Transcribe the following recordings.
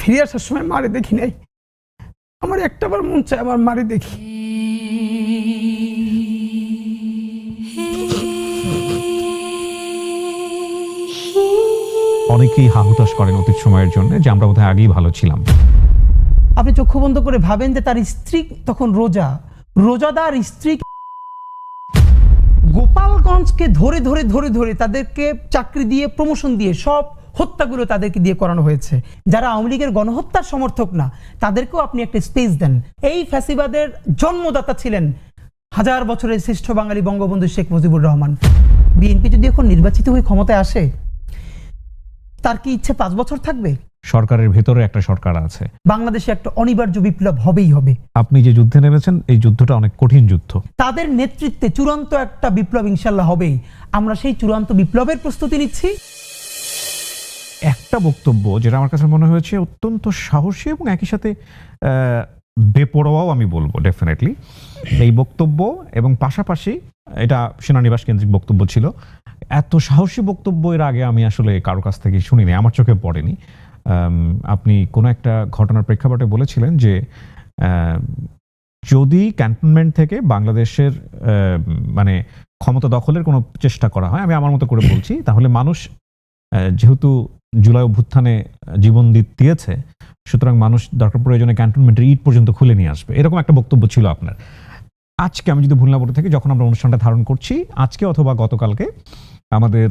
ফিরে আসার সময় মারে দেখি নাই, আমার একটাবার মন চায় আমার মারে দেখি। অনেকেই হাহুতাশ করেন অতীত সময়ের জন্য যে আমরা বোধহয় আগেই ভালো ছিলাম। আপনি চক্ষু বন্ধ করে ভাবেন যে তার স্ত্রী তখন রোজাদার স্ত্রী গোপালগঞ্জকে ধরে ধরে ধরে ধরে তাদেরকে চাকরি দিয়ে প্রমোশন দিয়ে সব হত্যাগুলো তাদেরকে দিয়ে করানো হয়েছে। যারা আওয়ামী লীগের গণহত্যার সমর্থক না তাদেরকেও আপনি একটা স্পেস দেন। এই ফ্যাসিবাদের জন্মদাতা ছিলেন হাজার বছরের শ্রেষ্ঠ বাঙালি বঙ্গবন্ধু শেখ মুজিবুর রহমান। বিএনপি যদি এখন নির্বাচিত হয়ে ক্ষমতায় আসে, তার কি ইচ্ছে 5 বছর থাকবে? সরকারের ভেতরে একটা সরকার আছে। বাংলাদেশে একটা অনিবার্য বিপ্লব হবেই হবে। আপনি যে যুদ্ধে নেমেছেন এই যুদ্ধটা অনেক কঠিন যুদ্ধ। তাদের নেতৃত্বে চূড়ান্ত একটা বিপ্লব ইনশাল্লাহ হবেই। আমরা সেই চূড়ান্ত বিপ্লবের প্রস্তুতি নিচ্ছি। একটা বক্তব্য যেটা আমার কাছে মনে হয়েছে অত্যন্ত সাহসী এবং একই সাথে বেপরোয়াও আমি বলবো ডেফিনেটলি এই বক্তব্য, এবং পাশাপাশি এটা সেনানিবাস কেন্দ্রিক বক্তব্য ছিল। এত সাহসী বক্তব্য এর আগে আমি আসলে কারো কাছ থেকে শুনিনি, আমার চোখে পড়েনি। আপনি কোনো একটা ঘটনার প্রেক্ষাপটে বলেছিলেন যে যদি ক্যান্টনমেন্ট থেকে বাংলাদেশের মানে ক্ষমতা দখলের কোনো চেষ্টা করা হয়, আমি আমার মতো করে বলছি, তাহলে মানুষ যেহেতু জুলাই অভ্যুত্থানে জীবন দিয়েছে, সুতরাং মানুষ দরকার প্রয়োজনে ক্যান্টনমেন্টের ইট পর্যন্ত খুলে নিয়ে আসবে, এরকম একটা বক্তব্য ছিল আপনার। আজকে আমি যদি ভুল না বলে থাকি, যখন আমরা অনুষ্ঠানটা ধারণ করছি আজকে অথবা গতকালকে, আমাদের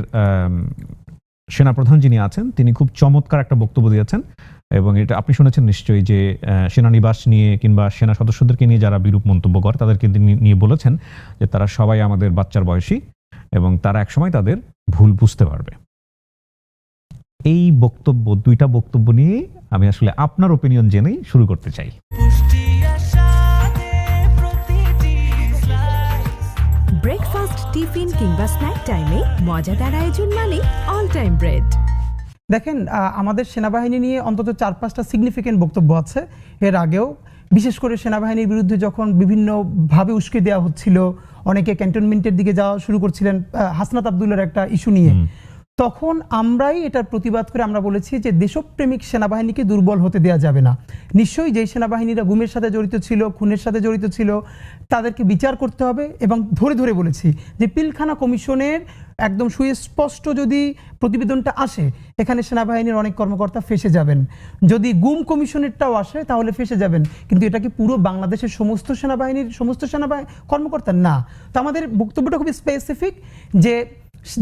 সেনাপ্রধান যিনি আছেন তিনি খুব চমৎকার একটা বক্তব্য দিয়েছেন, এবং এটা আপনি শুনেছেন নিশ্চয়ই, যে সেনানিবাস নিয়ে কিংবা সেনা সদস্যদেরকে নিয়ে যারা বিরূপ মন্তব্য করে তাদেরকে নিয়ে বলেছেন যে তারা সবাই আমাদের বাচ্চার বয়সী এবং তারা একসময় তাদের ভুল বুঝতে পারবে। এই বক্তব্য, দুইটা বক্তব্য নিয়ে আমি আসলে আপনার ওপিনিয়ন জেনেই শুরু করতে চাই। ব্রেকফাস্ট, টিফিন কিংবা স্ন্যাক টাইমে মজাদার আয়োজন মানে অল টাইম ব্রেড। দেখেন, আমাদের সেনাবাহিনী নিয়ে অন্তত 4-5টা সিগনিফিকেন্ট বক্তব্য আছে এর আগেও। বিশেষ করে সেনাবাহিনীর বিরুদ্ধে যখন বিভিন্নভাবে উস্কে দেওয়া হচ্ছিল, অনেকে ক্যান্টনমেন্টের দিকে যাওয়া শুরু করছিলেন হাসনাত আবদুল্লার একটা ইস্যু নিয়ে, তখন আমরাই এটার প্রতিবাদ করে আমরা বলেছি যে দেশপ্রেমিক সেনাবাহিনীকে দুর্বল হতে দেওয়া যাবে না। নিশ্চয়ই যেই সেনাবাহিনীরা গুমের সাথে জড়িত ছিল, খুনের সাথে জড়িত ছিল, তাদেরকে বিচার করতে হবে। এবং ধরে ধরে বলেছি যে পিলখানা কমিশনের একদম সুস্পষ্ট যদি প্রতিবেদনটা আসে, এখানে সেনাবাহিনীর অনেক কর্মকর্তা ফেঁসে যাবেন। যদি গুম কমিশনেরটাও আসে তাহলে ফেঁসে যাবেন। কিন্তু এটা কি পুরো বাংলাদেশের সমস্ত সেনাবাহিনীর কর্মকর্তা? না। তো আমাদের বক্তব্যটা খুবই স্পেসিফিক, যে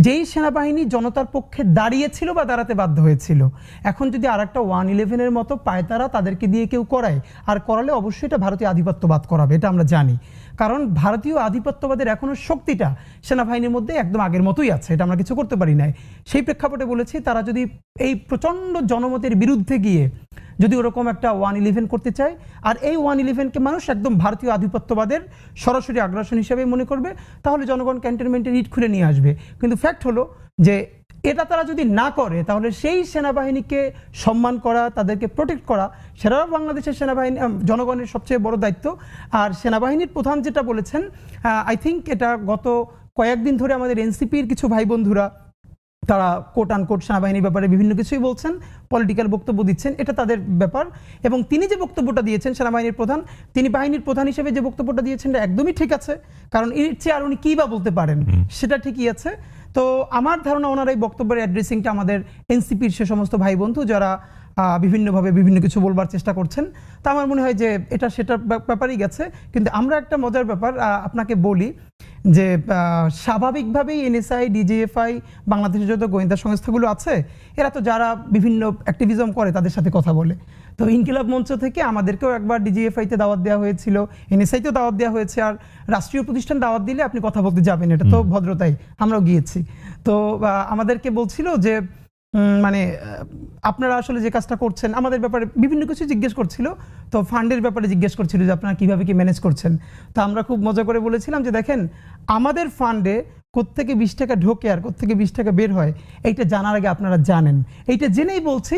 যেই সেনাবাহিনী জনতার পক্ষে দাঁড়িয়েছিল বা দাঁড়াতে বাধ্য হয়েছিল, এখন যদি আর একটা 111-এর মতো পায়তারা তাদেরকে দিয়ে কেউ করায়, আর করালে অবশ্যই এটা ভারতীয় আধিপত্যবাদ করাবে, এটা আমরা জানি। কারণ ভারতীয় আধিপত্যবাদের এখনও শক্তিটা সেনাবাহিনীর মধ্যে একদম আগের মতোই আছে, এটা আমরা কিছু করতে পারি নাই। সেই প্রেক্ষাপটে বলেছি, তারা যদি এই প্রচণ্ড জনমতের বিরুদ্ধে গিয়ে যদি ওরকম একটা 111 করতে চায়, আর এই 111-কে মানুষ একদম ভারতীয় আধিপত্যবাদের সরাসরি আগ্রাসন হিসেবে মনে করবে, তাহলে জনগণ ক্যান্টনমেন্টের ইট খুলে নিয়ে আসবে। কিন্তু ফ্যাক্ট হলো যে এটা তারা যদি না করে, তাহলে সেই সেনাবাহিনীকে সম্মান করা, তাদেরকে প্রোটেক্ট করা, সেটা বাংলাদেশের সেনাবাহিনী জনগণের সবচেয়ে বড় দায়িত্ব। আর সেনাবাহিনীর প্রধান যেটা বলেছেন, আই থিঙ্ক এটা গত কয়েকদিন ধরে আমাদের এনসিপির কিছু ভাই বন্ধুরা তারা কোট আনকোট সেনাবাহিনীর ব্যাপারে বিভিন্ন কিছুই বলছেন, পলিটিক্যাল বক্তব্য দিচ্ছেন, এটা তাদের ব্যাপার। এবং তিনি যে বক্তব্যটা দিয়েছেন সেনাবাহিনীর প্রধান, তিনি বাহিনীর প্রধান হিসেবে যে বক্তব্যটা দিয়েছেন এটা একদমই ঠিক আছে, কারণ এর চেয়ে আর উনি কী বা বলতে পারেন, সেটা ঠিকই আছে। তো আমার ধারণা ওনার এই বক্তব্যের অ্যাড্রেসিংটা আমাদের এনসিপির সে সমস্ত ভাই বন্ধু যারা বিভিন্নভাবে বিভিন্ন কিছু বলবার চেষ্টা করছেন, তা আমার মনে হয় যে এটা সেটার ব্যাপারেই গেছে। কিন্তু আমরা একটা মজার ব্যাপার আপনাকে বলি, যে স্বাভাবিকভাবেই এনএসআই, ডিজিএফআই, বাংলাদেশের যত গোয়েন্দা সংস্থাগুলো আছে, এরা তো যারা বিভিন্ন অ্যাক্টিভিজম করে তাদের সাথে কথা বলে। তো ইনকিলাব মঞ্চ থেকে আমাদেরকেও একবার ডিজিএফআইতে দাওয়াত দেওয়া হয়েছিল, এনএসআইতেও দাওয়াত দেওয়া হয়েছে। আর রাষ্ট্রীয় প্রতিষ্ঠান দাওয়াত দিলে আপনি কথা বলতে যাবেন, এটা তো ভদ্রতাই, আমরাও গিয়েছি। তো আমাদেরকে বলছিল যে মানে আপনারা আসলে যে কাজটা করছেন আমাদের ব্যাপারে বিভিন্ন কিছু জিজ্ঞেস করছিল, তো ফান্ডের ব্যাপারে জিজ্ঞেস করছিল যে আপনারা কীভাবে কি ম্যানেজ করছেন। তো আমরা খুব মজা করে বলেছিলাম যে দেখেন, আমাদের ফান্ডে কোত্থেকে 20 টাকা ঢোকে আর কোত্থেকে 20 টাকা বের হয়, এইটা জানার আগে আপনারা জানেন। এইটা জেনেই বলছি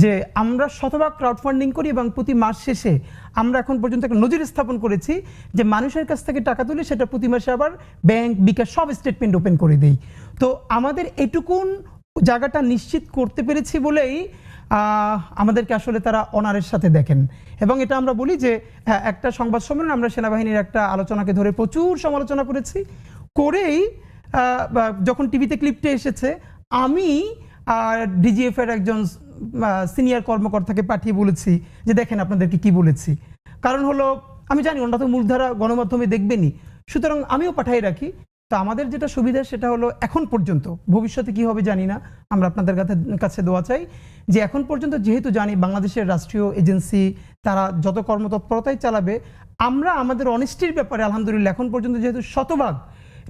যে আমরা শতভাগ ক্রাউড ফান্ডিং করি, এবং প্রতি মাস শেষে আমরা এখন পর্যন্ত একটা নজির স্থাপন করেছি যে মানুষের কাছ থেকে টাকা তুলে সেটা প্রতি মাসে আবার ব্যাংক, বিকাশ সব স্টেটমেন্ট ওপেন করে দেই। তো আমাদের এটুকুন জায়গাটা নিশ্চিত করতে পেরেছি বলেই আমাদেরকে আসলে তারা অনারের সাথে দেখেন। এবং এটা আমরা বলি যে হ্যাঁ, একটা সংবাদ সম্মেলনে আমরা সেনাবাহিনীর একটা আলোচনাকে ধরে প্রচুর সমালোচনা করেছি, করেই যখন টিভিতে ক্লিপটা এসেছে আমি ডিজিএফ এর একজন সিনিয়র কর্মকর্তাকে পাঠিয়ে বলেছি যে দেখেন আপনাদেরকে কি বলেছি। কারণ হলো আমি জানি ওনারা তো মূলধারা গণমাধ্যমে দেখবেনই, সুতরাং আমিও পাঠিয়ে রাখি। তো আমাদের যেটা সুবিধা সেটা হলো এখন পর্যন্ত, ভবিষ্যতে কি হবে জানি না, আমরা আপনাদের কাছে দোয়া চাই যে এখন পর্যন্ত যেহেতু জানি বাংলাদেশের রাষ্ট্রীয় এজেন্সি তারা যত কর্মতৎপরতাই চালাবে, আমরা আমাদের অনেস্টির ব্যাপারে আলহামদুলিল্লাহ এখন পর্যন্ত যেহেতু শতভাগ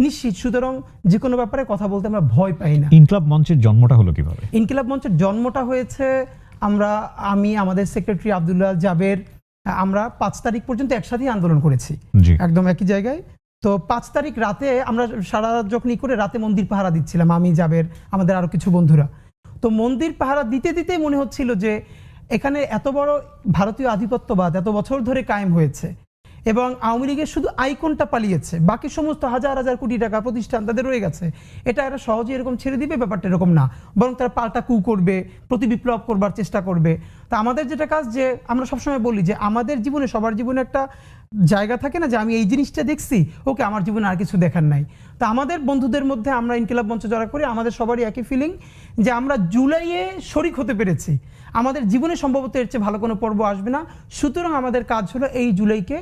নিশ্চিত, সুতরাং যে কোনো ব্যাপারে কথা বলতে আমরা ভয় পাই না। ইনকিলাব মঞ্চের জন্মটা হলো কিভাবে? ইনকিলাব মঞ্চের জন্মটা হয়েছে আমি আমাদের সেক্রেটারি আব্দুল্লাহ জাবের, আমরা 5 তারিখ পর্যন্ত একসাথেই আন্দোলন করেছি, একদম একই জায়গায়। তো 5 তারিখ রাতে আমরা সারা রাত যখনই করে রাতে মন্দির পাহারা দিচ্ছিলাম, আমি জাবের আমাদের আরো কিছু বন্ধুরা। তো মন্দির পাহারা দিতে দিতেই মনে হচ্ছিল যে এখানে এত বড় ভারতীয় আধিপত্যবাদ এত বছর ধরে কায়েম হয়েছে এবং আওয়ামী লীগের শুধু আইকনটা পালিয়েছে, বাকি সমস্ত হাজার হাজার কোটি টাকা প্রতিষ্ঠান তাদের রয়ে গেছে। এটা এরা সহজে এরকম ছেড়ে দিবে, ব্যাপারটা এরকম না, বরং তারা পাল্টা কু করবে, প্রতি বিপ্লব করবার চেষ্টা করবে। তা আমাদের যেটা কাজ, যে আমরা সবসময় বলি যে আমাদের জীবনে সবার জীবনে একটা জায়গা থাকে না যে আমি এই জিনিসটা দেখছি, ওকে আমার জীবনে আর কিছু দেখার নাই। তা আমাদের বন্ধুদের মধ্যে আমরা ইনকিলাব মঞ্চে যারা করি আমাদের সবারই একই ফিলিং যে আমরা জুলাইয়ে শরিক হতে পেরেছি, আমাদের জীবনে সম্ভবত এর চেয়ে ভালো কোনো পর্ব আসবে না। সুতরাং আমাদের কাজ হলো এই জুলাইকে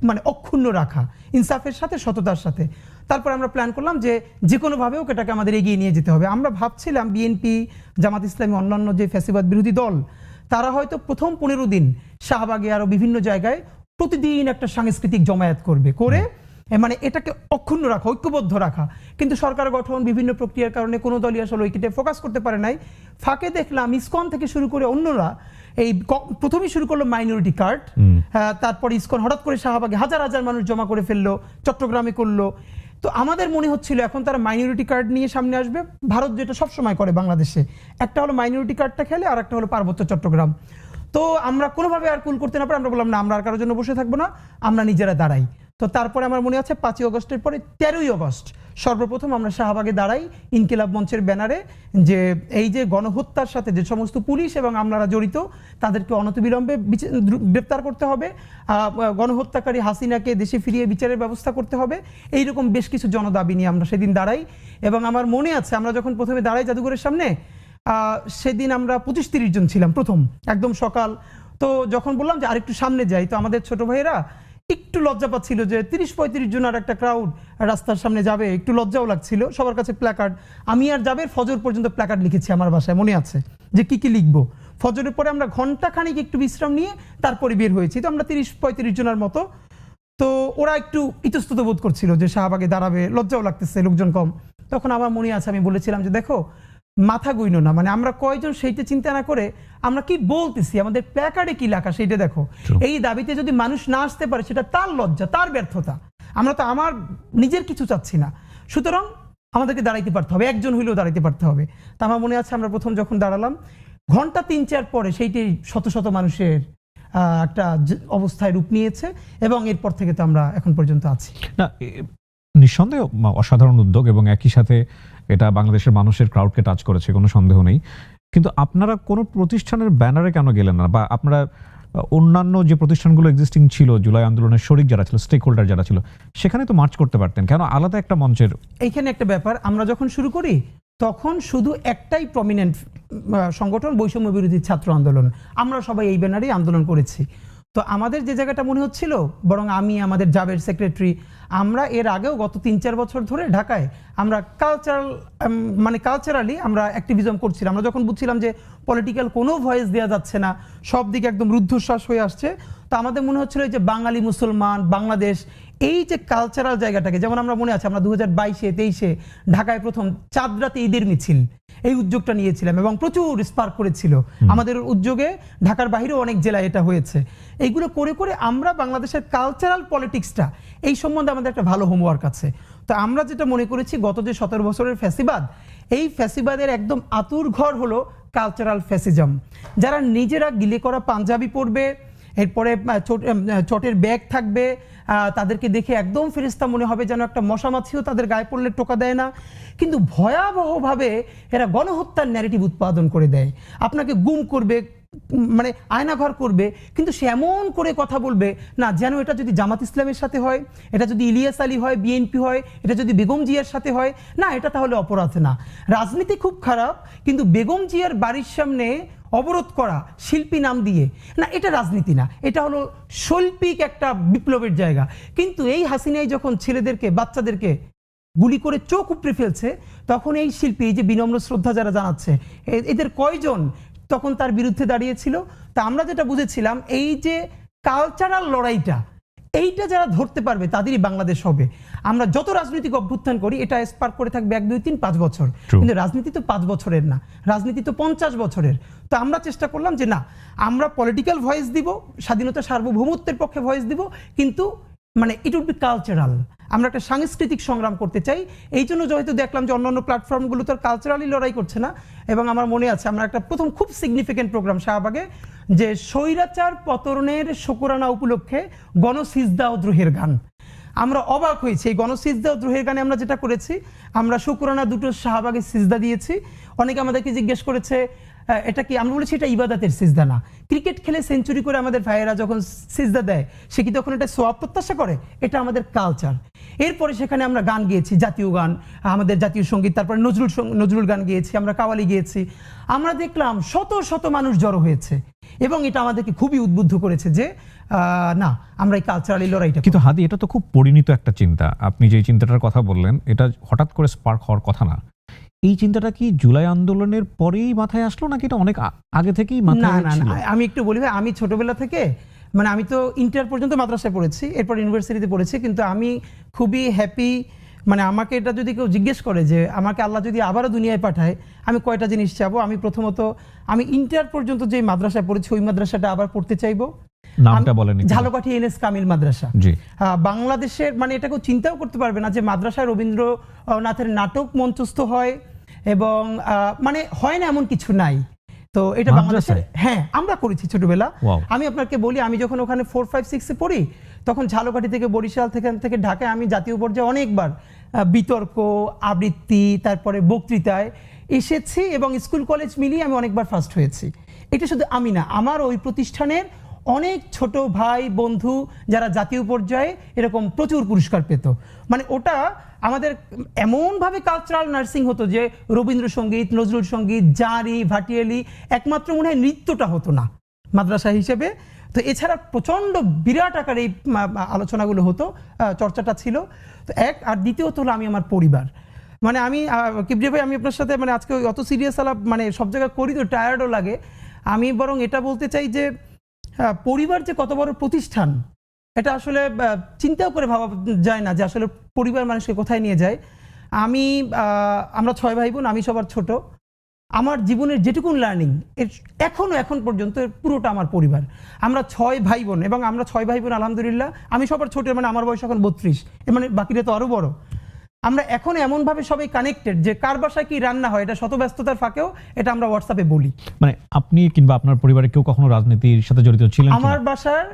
মানে অক্ষুণ্ণ রাখা, ইনসাফের সাথে সততার সাথে। তারপর আমরা প্ল্যান করলাম যে যে কোনোভাবে এটাকে আমাদের এগিয়ে নিয়ে যেতে হবে। আমরা ভাবছিলাম বিএনপি, জামাত ইসলামী, অন্যান্য যে ফ্যাসিবাদ বিরোধী দল, তারা হয়তো প্রথম 15 দিন শাহবাগে আরো বিভিন্ন জায়গায় প্রতিদিন একটা সাংস্কৃতিক জমায়েত করবে, করে মানে এটাকে অক্ষুণ্ণ রাখা, ঐক্যবদ্ধ রাখা। কিন্তু সরকার গঠন বিভিন্ন প্রক্রিয়ার কারণে কোনো দলই আসলে ঐক্যতে ফোকাস করতে পারে নাই। ফাঁকে দেখলাম ইসকন থেকে শুরু করে অন্যরা এই প্রথমেই শুরু করলো মাইনরিটি কার্ড, তারপর ইসকন হঠাৎ করে শাহবাগে হাজার হাজার মানুষ জমা করে ফেললো, চট্টগ্রামে করলো। তো আমাদের মনে হচ্ছিল এখন তারা মাইনরিটি কার্ড নিয়ে সামনে আসবে, ভারত যেটা সবসময় করে বাংলাদেশে, একটা হলো মাইনরিটি কার্ডটা খেলে আর একটা হলো পার্বত্য চট্টগ্রাম। তো আমরা কোনোভাবে আর কুল করতে না পারে আমরা বললাম না, আমরা আর কারোর জন্য বসে থাকবো না, আমরা নিজেরা দাঁড়াই। তো তারপরে আমার মনে আছে 5ই আগস্টের পরে 13ই আগস্ট সর্বপ্রথম আমরা শাহবাগে দাঁড়াই ইনকিলাব মঞ্চের ব্যানারে, যে এই যে গণহত্যার সাথে যে সমস্ত পুলিশ এবং আমলারা জড়িত তাদেরকে অনতিবিলম্বে গ্রেপ্তার করতে হবে, গণহত্যাকারী হাসিনাকে দেশে ফিরিয়ে বিচারের ব্যবস্থা করতে হবে, এইরকম বেশ কিছু জনদাবি নিয়ে আমরা সেদিন দাঁড়াই। এবং আমার মনে আছে আমরা যখন প্রথমে দাঁড়াই জাদুঘরের সামনে, সেদিন আমরা 25-30 জন ছিলাম প্রথম, একদম সকাল। তো যখন বললাম যে আরেকটু সামনে যাই, তো আমাদের ছোট ভাইয়েরা একটু লজ্জা পাচ্ছিল যে 30-35 জন আর একটা ক্রাউড রাস্তার সামনে যাবে, একটু লজ্জাও লাগছিল। সবার কাছে প্ল্যাকার্ড, আমি আর জাবের ফজর পর্যন্ত প্ল্যাকার্ড লিখেছি আমার বাসায়, মনে আছে যে কি কি লিখবো। ফজরের পরে আমরা ঘন্টা খানিক একটু বিশ্রাম নিয়ে তারপরে বের হয়েছি। তো আমরা 30-35 জনের মতো। তো ওরা একটু ইতস্তত বোধ করছিল যে শাহবাগে দাঁড়াবে, লজ্জাও লাগতেছে, লোকজন কম। তখন আমার মনে আছে আমি বলেছিলাম যে দেখো মাথা গইন না, মানে আমরা কয়জন সেইটা চিন্তা না করে আমরা কি বলতেছি, আমাদের প্ল্যাকার্ডে কি লেখা সেইটা দেখো। এই দাবিতে যদি মানুষ না আসতে পারে সেটা তার লজ্জা, তার ব্যর্থতা। আমরা তো আমার নিজের কিছু চাচ্ছি না, সুতরাং আমাদেরকে দাঁড়াইতে পারতে হবে, একজন হইলেও দাঁড়াইতে পারতে হবে। তা আমার মনে আছে আমরা প্রথম যখন দাঁড়ালাম, ঘন্টা 3-4 পরে সেইটাই শত শত মানুষের একটা অবস্থায় রূপ নিয়েছে এবং এরপর থেকে তো আমরা এখন পর্যন্ত আছি। না, নিঃসন্দেহে অসাধারণ উদ্যোগ এবং একই সাথে এটা বাংলাদেশের মানুষের ক্রাউডকে টাচ করেছে, কোনো সন্দেহ নেই। কিন্তু আপনারা কোনো প্রতিষ্ঠানের ব্যানারে কেন গেলেন না, বা আপনারা অন্যান্য যে প্রতিষ্ঠানগুলো এক্সিস্টিং ছিল, জুলাই আন্দোলনের শরিক যারা ছিল, স্টেক হোল্ডার যারা ছিল, সেখানে তো মার্চ করতে পারতেন, কেন আলাদা একটা মঞ্চের? এইখানে একটা ব্যাপার, আমরা যখন শুরু করি তখন শুধু একটাই প্রমিনেন্ট সংগঠন, বৈষম্য বিরোধী ছাত্র আন্দোলন, আমরা সবাই এই ব্যানারেই আন্দোলন করেছি। তো আমাদের যে জায়গাটা মনে হচ্ছিল, বরং আমি আমাদের জাবের সেক্রেটারি, আমরা এর আগেও গত 3-4 বছর ধরে ঢাকায় আমরা কালচারালি আমরা অ্যাক্টিভিজম করছিলাম। আমরা যখন বুঝছিলাম যে পলিটিক্যাল কোনো ভয়েস দেওয়া যাচ্ছে না, সব দিকে একদম রুদ্ধশ্বাস হয়ে আসছে, তো আমাদের মনে হচ্ছিল যে বাঙালি মুসলমান বাংলাদেশ, এই যে কালচারাল জায়গাটাকে, যেমন আমরা মনে আছে আমরা 2022-23 ঢাকায় প্রথম চাঁদ রাতে ঈদের মিছিল, এই উদ্যোগটা নিয়েছিলাম এবং প্রচুর স্পার্ক করেছিল আমাদের উদ্যোগে। ঢাকার বাইরেও অনেক জেলায় এটা হয়েছে। এইগুলো করে করে আমরা বাংলাদেশের কালচারাল পলিটিক্সটা, এই সম্বন্ধে আমাদের একটা ভালো হোমওয়ার্ক আছে। তো আমরা যেটা মনে করেছি গত যে 17 বছরের ফ্যাসিবাদ, এই ফ্যাসিবাদের একদম আতুর ঘর হলো কালচারাল ফ্যাসিজম। যারা নিজেরা গিলে করা পাঞ্জাবি পরবে এরপরে চটের ব্যাগ থাকবে, তাদেরকে দেখে একদম ফেরেশতা মনে হবে, যেন একটা মশা মাছিও তাদের গায়ে পড়লে টোকা দেয় না। কিন্তু ভয়াবহভাবে এরা গণহত্যার ন্যারেটিভ উৎপাদন করে দেয়, আপনাকে গুম করবে, মানে আয়নাঘর করবে, কিন্তু সে এমন করে কথা বলবে না যেন এটা যদি জামাত ইসলামের সাথে হয়, এটা যদি ইলিয়াস আলী হয়, বিএনপি হয়, এটা যদি বেগম জিয়ার সাথে হয়, না এটা তাহলে অপরাধ না। রাজনীতি খুব খারাপ, কিন্তু বেগম জিয়ার বাড়ির সামনে অবরোধ করা শিল্পী নাম দিয়ে, না এটা রাজনীতি না, এটা হলো শৈল্পিক একটা বিপ্লবের জায়গা। কিন্তু এই হাসিনাই যখন ছেলেদেরকে, বাচ্চাদেরকে গুলি করে চোখ উপড়ে ফেলছে, তখন এই শিল্পী, এই যে বিনম্র শ্রদ্ধা যারা জানাচ্ছে, এদের কয়জন তখন তার বিরুদ্ধে দাঁড়িয়েছিল? তা আমরা যেটা বুঝেছিলাম, এই যে কালচারাল লড়াইটা, এইটা যারা ধরতে পারবে তাদেরই বাংলাদেশ হবে। আমরা যত রাজনৈতিক অভ্যুত্থান করি, এটা স্পার্ক করে থাকবে 1, 2, 3, 5 বছর, কিন্তু রাজনীতি তো 5 বছরের না, রাজনীতি তো 50 বছরের। তো আমরা চেষ্টা করলাম যে না, আমরা পলিটিক্যাল ভয়েস দিব, স্বাধীনতা সার্বভৌমত্বের পক্ষে ভয়েস দিব, কিন্তু মানে ইট উড বি কালচারাল। আমরা একটা সাংস্কৃতিক সংগ্রাম করতে চাই। এই জন্য যেহেতু দেখলাম যে অন্যান্য প্ল্যাটফর্মগুলো তো কালচারালি লড়াই করছে না, এবং আমার মনে আছে আমরা একটা প্রথম খুব সিগনিফিকেন্ট প্রোগ্রাম শাহবাগে, যে স্বৈরাচার পতনের শুকরানা উপলক্ষে গণসিজদা ও দ্রোহের গান। আমরা অবাক হয়েছি, এই গণসিজদা ও দ্রোহের গানে আমরা যেটা করেছি, আমরা শুকরানা দুটো শাহবাগে সিজদা দিয়েছি। অনেকে আমাদেরকে জিজ্ঞেস করেছে এটা কি, আমরা বলেছি এটা ইবাদতের সিজদা না। ক্রিকেট খেলে সেঞ্চুরি করে আমাদের ভাইয়েরা যখন সিজদা দেয়, সে কি তখন এটা সোয়াব প্রত্যাশা করে? এটা আমাদের কালচার। এরপরে সেখানে আমরা গান গিয়েছি, জাতীয় গান, আমাদের জাতীয় সঙ্গীত, তারপরে নজরুল গান গিয়েছি, আমরা কাওয়ালি গিয়েছি। আমরা দেখলাম শত শত মানুষ জড়ো হয়েছে, এবং এটা আমাদেরকে খুবই উদ্বুদ্ধ করেছে যে না, আমরা এই কালচারালি লড়াইটা। কিন্তু হাদি, এটা তো খুব পরিণত একটা চিন্তা। আপনি যে চিন্তাটার কথা বললেন, এটা হঠাৎ করে স্পার্ক হওয়ার কথা না। এই চিন্তাটা কি জুলাই আন্দোলনের পরেই মাথায় আসলো, নাকি এটা অনেক আগে থেকেই মাথায় ছিল? না, আমি একটু বলি ভাই, আমি ছোটবেলা থেকে, মানে আমি তো ইন্টার পর্যন্ত মাদ্রাসায় পড়েছি, এরপর ইউনিভার্সিটিতে পড়েছি, কিন্তু আমি খুবই হ্যাপি। মানে আমাকে এটা যদি কেউ জিজ্ঞেস করে যে আমাকে আল্লাহ যদি আবারও দুনিয়ায় পাঠায়, আমি কয়টা জিনিস চাবো, আমি প্রথমত আমি ইন্টার পর্যন্ত যে মাদ্রাসায় পড়েছি ওই মাদ্রাসাটা আবার পড়তে চাইবো। নামটা বলেন। ঝালকাঠি এনএস কামিল মাদ্রাসা। জি। বাংলাদেশের, মানে এটা কেউ চিন্তাও করতে পারবে না যে মাদ্রাসায় রবীন্দ্রনাথের নাটক মঞ্চস্থ হয়, এবং মানে হয় না এমন কিছু নাই। তো এটা বাংলাদেশে, হ্যাঁ আমরা করেছি ছোটবেলা। আমি আপনাকে বলি, আমি যখন ওখানে 4, 5, 6-এ পড়ি, তখন ঝালকাঠি থেকে বরিশাল থেকে ঢাকায় আমি জাতীয় পর্যায়ে অনেকবার বিতর্ক, আবৃত্তি, তারপরে বক্তৃতায় এসেছি, এবং স্কুল কলেজ মিলিয়ে আমি অনেকবার ফার্স্ট হয়েছি। এটা শুধু আমি না, আমার ওই প্রতিষ্ঠানের অনেক ছোট ভাই বন্ধু যারা জাতীয় পর্যায়ে এরকম প্রচুর পুরস্কার পেত। মানে ওটা আমাদের এমনভাবে কালচারাল নার্সিং হতো যে রবীন্দ্রসঙ্গীত, নজরুল সঙ্গীত, জারি, ভাটিয়ালি, একমাত্র মনে হয় নৃত্যটা হতো না মাদ্রাসা হিসেবে। তো এছাড়া প্রচণ্ড বিরাট আকারে এই আলোচনাগুলো হতো, চর্চাটা ছিল। তো এক, আর দ্বিতীয়ত হলো আমি আমার পরিবার। মানে আমি কিবরিয়া ভাই, আমি আপনার সাথে মানে আজকে অত সিরিয়াস আলাপ মানে সব জায়গায় করি তো টায়ার্ডও লাগে। আমি বরং এটা বলতে চাই যে পরিবার যে কত বড় প্রতিষ্ঠান, এটা আসলে চিন্তাও করে ভাবা যায় না যে আসলে পরিবার মানুষকে কোথায় নিয়ে যায়। আমরা 6 ভাই বোন, আমি সবার ছোট। আমার জীবনের যেটুকুন লার্নিং এখন পর্যন্ত পুরোটা আমার পরিবার। আমরা 6 ভাই বোন, এবং আমরা 6 ভাই বোন আলহামদুলিল্লাহ, আমি সবার ছোট, মানে আমার বয়স এখন 32, মানে বাকিরা তো আরো বড়। আমরা এখন এমনভাবে সবাই কানেক্টেড যে কার বাসায় কি রান্না হয়, এটা শত ব্যস্ততার ফাঁকেও এটা আমরা হোয়াটসঅ্যাপে বলি। মানে আপনি কিংবা আপনার পরিবারে কেউ কখনো রাজনীতির সাথে জড়িত ছিলেন? আমার বাসার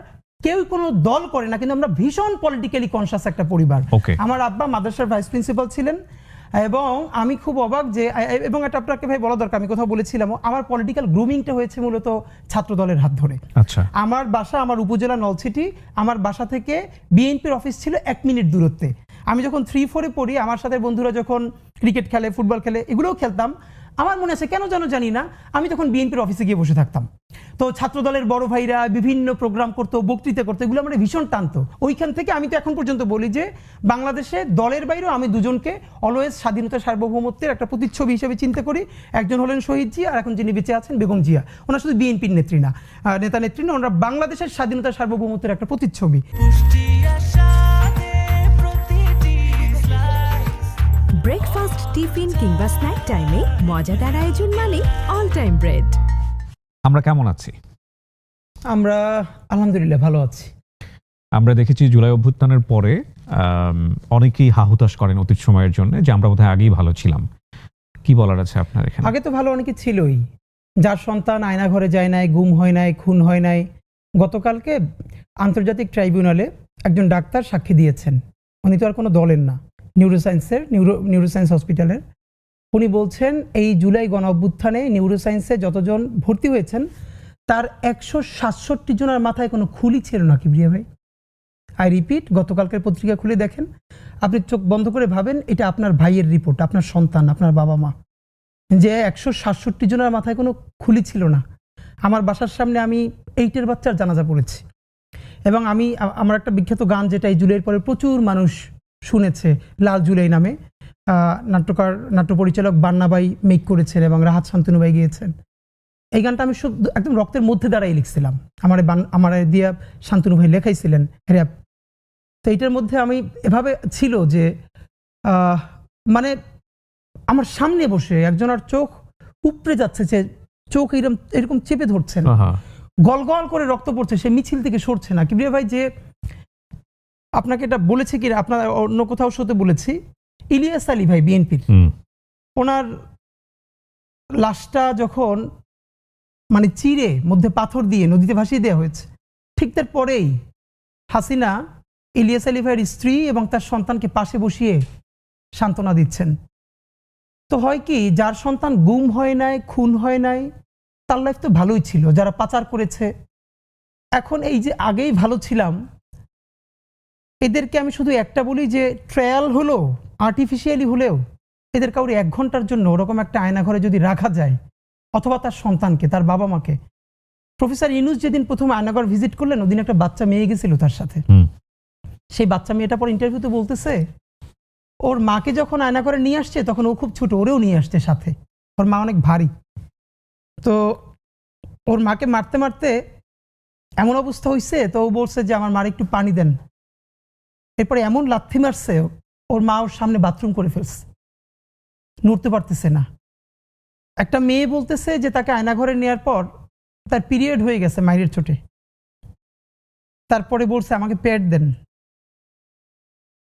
কেউ কোনো দল করে না, কিন্তু আমরা ভীষণ পলিটিক্যালি কনসাস একটা পরিবার। আমার আব্বা মাদ্রাসার ভাইস প্রিন্সিপাল ছিলেন, এবং আমি খুব অবাক যে, এবং এটা আপনাকে ভাই বলা দরকার, আমি কোথাও বলেছিলাম, আমার পলিটিক্যাল গ্রুমিংটা হয়েছে মূলত ছাত্র দলের হাত ধরে। আচ্ছা। আমার বাসা, আমার উপজেলা নলছিটি, আমার বাসা থেকে বিএনপির অফিস ছিল 1 মিনিট দূরত্বে। আমি যখন 3-4-এ পড়ি, আমার সাথে বন্ধুরা যখন ক্রিকেট খেলে, ফুটবল খেলে, এগুলোও খেলতাম। আমার মনে আছে কেন যেন জানি না, আমি তখন বিএনপির অফিসে গিয়ে বসে থাকতাম। তো ছাত্র দলের বড় ভাইরা বিভিন্ন প্রোগ্রাম করতো, বক্তৃতা করতো, এগুলো আমার ভীষণ টানতো। ওইখান থেকে আমি তো এখন পর্যন্ত বলি যে বাংলাদেশে দলের বাইরেও আমি দুজনকে অলওয়েজ স্বাধীনতা সার্বভৌমত্বের একটা প্রতিচ্ছবি হিসেবে চিন্তা করি। একজন হলেন শহীদ জিয়া, আর এখন যিনি বেঁচে আছেন বেগম জিয়া। ওনারা শুধু বিএনপির নেত্রী না, নেতা নেত্রী না, ওনারা বাংলাদেশের স্বাধীনতা সার্বভৌমত্বের একটা প্রতিচ্ছবি। ব্রেকফাস্ট, টিফিন কিংবা স্ন্যাক টাইমে মজাদার আয়োজন মানে অল টাইম ব্রেড। আমরা কেমন আছি? আমরা আলহামদুলিল্লাহ ভালো আছি। আমরা দেখেছি জুলাই অভ্যুত্থানের পরে অনেকেই হাহুতাশ করেন অতীত সময়ের জন্য যে আমরা বোধহয় আগেই ভালো ছিলাম। কি বলার আছে আপনার এখানে? আগে তো ভালো অনেকে ছিলই, যার সন্তান আয়না ঘরে যায় নাই, গুম হয় নাই, খুন হয় নাই, গতকালকে আন্তর্জাতিক ট্রাইব্যুনালে একজন ডাক্তার সাক্ষী দিয়েছেন, উনি তো আর কোনো দলের না, নিউরোসায়েন্স হসপিটালের। উনি বলছেন এই জুলাই গণ অভ্যুত্থানে নিউরোসায়েন্সে যতজন ভর্তি হয়েছেন তার 167 জনের মাথায় কোনো খুলি ছিল না। কিবরিয়া ভাই, আই রিপিট, গতকালকের পত্রিকা খুলে দেখেন, আপনি চোখ বন্ধ করে ভাবেন এটা আপনার ভাইয়ের রিপোর্ট, আপনার সন্তান, আপনার বাবা মা, যে 167 জনের মাথায় কোনো খুলি ছিল না। আমার বাসার সামনে আমি 8 বাচ্চার জানাজা পড়েছি, এবং আমার একটা বিখ্যাত গান যেটা এই জুলাইয়ের পরে প্রচুর মানুষ শুনেছে, লাল জুলাই নামে, নাট্যকার নাট্য পরিচালক বান্নাবাই মেক করেছেন এবং রাহাত শান্তনুবাই গিয়েছেন। এই গানটা আমি শুধু একদম রক্তের মধ্যে দাঁড়াই লিখছিলাম, আমার দিয়া শান্তনু ভাই লেখাইছিলেন র্যাপ। তো এইটার মধ্যে আমি এভাবে ছিল যে মানে আমার সামনে বসে একজনের চোখ উপড়ে যাচ্ছে, যে চোখ এরকম চেপে ধরছেন, গল গল করে রক্ত পড়ছে, সে মিছিল থেকে সরছে না। কিবরিয়া ভাই, যে আপনাকে এটা বলেছে কি আপনার অন্য কোথাও শোতে বলেছি, ইলিয়াস আলী ভাই বিএনপির, ওনার লাশটা যখন মানে চিরে মধ্যে পাথর দিয়ে নদীতে ভাসিয়ে দেওয়া হয়েছে, ঠিক তার পরেই হাসিনা ইলিয়াস আলী ভাইয়ের স্ত্রী এবং তার সন্তানকে পাশে বসিয়ে সান্ত্বনা দিচ্ছেন। তো হয় কি, যার সন্তান গুম হয় নাই, খুন হয় নাই, তার লাইফ তো ভালোই ছিল। যারা পাচার করেছে, এখন এই যে আগেই ভালো ছিলাম, এদেরকে আমি শুধু একটা বলি যে ট্রায়াল হলো আর্টিফিশিয়ালি হলেও এদের কাউরে 1 ঘন্টার জন্য ওরকম একটা আয়নাঘরে যদি রাখা যায়, অথবা তার সন্তানকে, তার বাবা মাকে। প্রফেসর ইউনূস যেদিন প্রথম আয়নাঘর ভিজিট করলেন, ওদিন একটা বাচ্চা মেয়ে গেছিল তার সাথে। সেই বাচ্চা মেয়েটা পর ইন্টারভিউতে বলতেছে, ওর মাকে যখন আয়নাঘরে নিয়ে আসছে তখন ও খুব ছোট, ওরেও নিয়ে আসছে সাথে, ওর মা অনেক ভারী। তো ওর মাকে মারতে মারতে এমন অবস্থা হয়েছে, তো ও বলছে যে আমার মার একটু পানি দেন। এরপরে এমন লাথি মারছে, ওর মা ওর সামনে বাথরুম করে ফেলছে, নড়তে পারতেছে না। একটা মেয়ে বলতেছে যে তাকে আয়নাঘরে নেওয়ার পর তার পিরিয়ড হয়ে গেছে মায়ের চোটে, তারপরে বলছে আমাকে প্যাড দেন,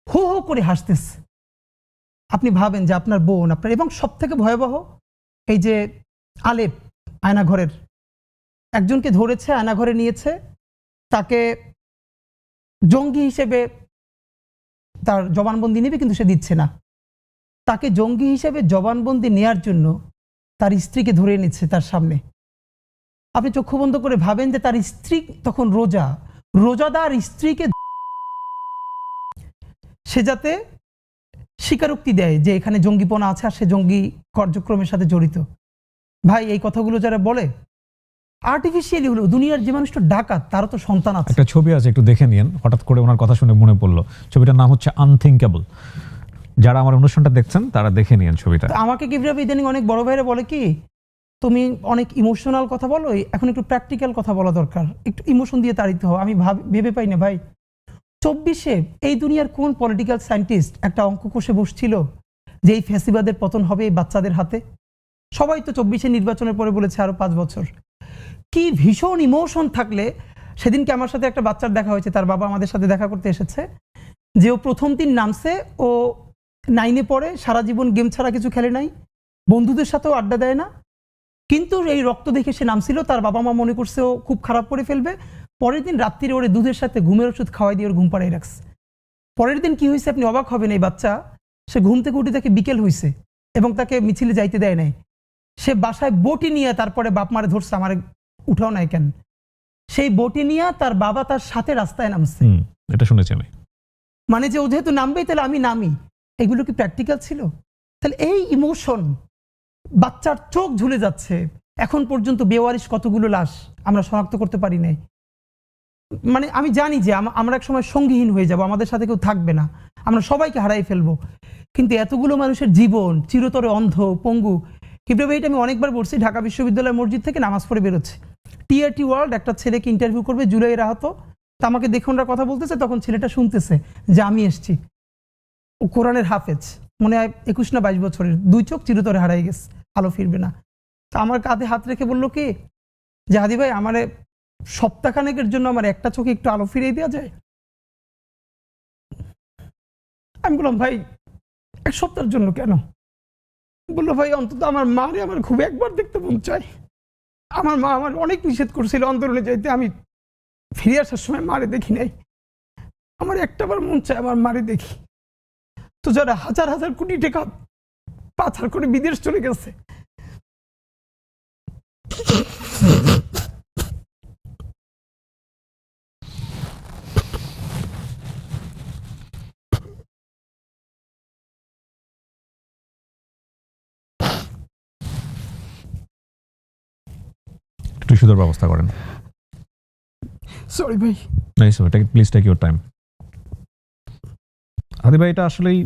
হো হো করে হাসতেছে। আপনি ভাবেন যে আপনার বোন, আপনার, এবং সব থেকে ভয়াবহ এই যে আলেপ আয়নাঘরের একজনকে ধরেছে, আয়নাঘরে নিয়েছে, তাকে জঙ্গি হিসেবে তার জবানবন্দি নেবে, কিন্তু সে দিচ্ছে না। তাকে জঙ্গি হিসেবে জবানবন্দি নেয়ার জন্য তার স্ত্রীকে ধরে নিচ্ছে তার সামনে। আপনি চক্ষু বন্ধ করে ভাবেন যে তার স্ত্রী তখন রোজাদার স্ত্রীকে সে যাতে স্বীকারোক্তি দেয় যে এখানে জঙ্গিপনা আছে আর সে জঙ্গি কার্যক্রমের সাথে জড়িত। ভাই, এই কথাগুলো যারা বলে আর্টিফিশিয়ালি হলো, দুনিয়ার যে মানুষটা ডাকাত তারও তো সন্তান আছে। একটা ছবি আছে, একটু দেখে নিন, হঠাৎ করে ওনার কথা শুনে মনে পড়লো। ছবিটার নাম হচ্ছে আনথিঙ্কেবল। যারা আমার অনুষ্ঠানটা দেখছেন তারা দেখে নিন ছবিটা। আমাকে কিবরিয়া ইদানিং অনেক বড় ভাইরা বলে কি, তুমি অনেক ইমোশনাল কথা বলো, এখন একটু প্র্যাকটিক্যাল কথা বলা দরকার, একটু ইমোশন দিয়ে তাড়িত হও। আমি ভেবে পাই না ভাই, 24-এ এই দুনিয়ার কোন পলিটিক্যাল সায়েন্টিস্ট একটা অঙ্ক কষে বসছিল যে এই ফ্যাসিবাদের পতন হবে এই বাচ্চাদের হাতে? সবাই তো 24-এ নির্বাচনের পরে বলেছে আরো 5 বছর। কি ভীষণ ইমোশন থাকলে, সেদিনকে আমার সাথে একটা বাচ্চার দেখা হয়েছে, তার বাবা আমাদের সাথে দেখা করতে এসেছে, যে ও প্রথম দিন নামছে, ও 9-এ পড়ে, সারা জীবন গেম ছাড়া কিছু খেলে নাই, বন্ধুদের সাথেও আড্ডা দেয় না, কিন্তু এই রক্ত দেখে সে নামছিল। তার বাবা মা মনে করছে ও খুব খারাপ করে ফেলবে, পরের দিন রাত্রিরে ওরে দুধের সাথে ঘুমের ওষুধ খাওয়াই দিয়ে ওর ঘুম পাড়াই রাখছে। পরের দিন কি হয়েছে আপনি অবাক হবেন, এই বাচ্চা সে ঘুম থেকে উঠে তাকে বিকেল হয়েছে এবং তাকে মিছিলে যাইতে দেয় নাই। সে বাসায় বটি নিয়ে তারপরে বাপ মারে ধরছে, আমার উঠাও নাই কেন, সেই বটি নিয়ে তার বাবা তার সাথে রাস্তায় নামছে। এটা শুনেছি আমি। মানে যে ও যেহেতু নামবেই তাহলে আমি নামি। এগুলো কি প্র্যাকটিক্যাল ছিল? তাহলে এই ইমোশন, বাচ্চার চোখ ঝুলে যাচ্ছে, এখন পর্যন্ত বেওয়ারিশ কতগুলো লাশ আমরা শনাক্ত করতে পারি নাই। মানে আমি জানি যে আমরা এক সময় সঙ্গীহীন হয়ে যাব, আমাদের সাথে কেউ থাকবে না, আমরা সবাইকে হারাই ফেলবো, কিন্তু এতগুলো মানুষের জীবন চিরতরে অন্ধ, পঙ্গু। কিভাবে এটা আমি অনেকবার বলছি, ঢাকা বিশ্ববিদ্যালয়ের মসজিদ থেকে নামাজ পড়ে বেরোচ্ছে, টিআরটি ওয়ার্ল্ড একটা ছেলেকে ইন্টারভিউ করবে জুলাইয়ের আহত, তা আমাকে দেখে ওনারা কথা বলতেছে, তখন ছেলেটা শুনতেছে যে আমি এসছি, ও কোরআনের হাফেজ, মনে হয় 21 না 22 বছরের, 2 চোখ চিরতরে হারাই গেছে, আলো ফিরবে না। তো আমার কাঁধে হাত রেখে বললো কি যে হাদি ভাই, আমারে সপ্তাহখানেকের জন্য আমার একটা চোখে একটু আলো ফিরিয়ে দেওয়া যায়? আমি বললাম ভাই 1 সপ্তাহের জন্য কেন? বললো ভাই অন্তত আমার মারে আমার খুব একবার দেখতে মন চায়, আমার মা আমার অনেক নিষেধ করছিল অন্তরণে যাইতে, আমি ফিরে আসার সময় মারে দেখি নাই, আমার একটাবার মন চায় আমার মারে দেখি। তো যারা হাজার হাজার কোটি টাকা পাচার করে বিদেশ চলে গেছে, টিস্যুদের ব্যবস্থা করেন। সরি ভাই। Please take your time. Hadi ভাই, এটা আসলেই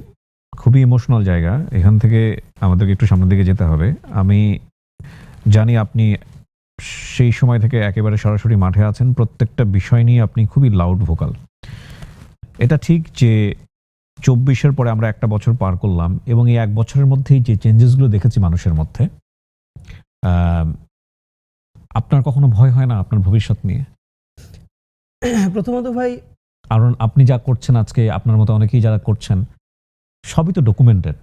খুবই ইমোশনাল জায়গা, এখান থেকে আমাদেরকে একটু সামনের দিকে যেতে হবে। আমি জানি আপনি সেই সময় থেকে একেবারে সরাসরি মাঠে আছেন, প্রত্যেকটা বিষয় নিয়ে আপনি খুবই লাউড ভোকাল। এটা ঠিক যে 24-এর পরে আমরা একটা বছর পার করলাম এবং এই এক বছরের মধ্যেই যে চেঞ্জেসগুলো দেখেছি মানুষের মধ্যে, আপনার কখনো ভয় হয় না আপনার ভবিষ্যৎ নিয়ে? প্রথমত ভাই, কারণ আপনি যা করছেন আজকে, আপনার মতো অনেকেই যারা করছেন, সবই তো ডকুমেন্টেড।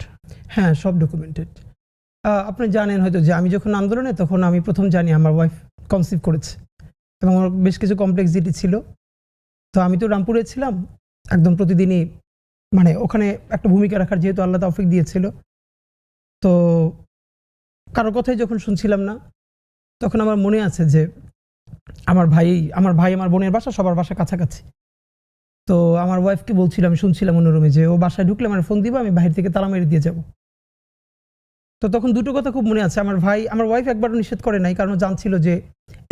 হ্যাঁ, সব ডকুমেন্টেড। আপনি জানেন হয়তো যে আমি যখন আন্দোলনে, তখন আমি প্রথম জানি আমার ওয়াইফ কনসিভ করেছে এবং আমার বেশ কিছু কমপ্লেক্সিটি ছিল। তো আমি তো রামপুরে ছিলাম, একদম প্রতিদিনই মানে ওখানে একটা ভূমিকা রাখার যেহেতু আল্লাহ তৌফিক দিয়েছিল, তো কারো কথাই যখন শুনছিলাম না, তখন আমার মনে আছে যে আমার ভাই আমার বোনের বাসা, সবার বাসা কাছাকাছি। তো আমার ওয়াইফকে বলছিলাম, শুনছিলাম অন্যরুমে, যে ও বাসায় ঢুকলে আমার ফোন দিবা, আমি বাহির থেকে তালা মেরে দিয়ে যাব। তো তখন দুটো কথা খুব মনে আছে। আমার ওয়াইফ একবারও নিষেধ করে নাই, কারণ জানছিল যে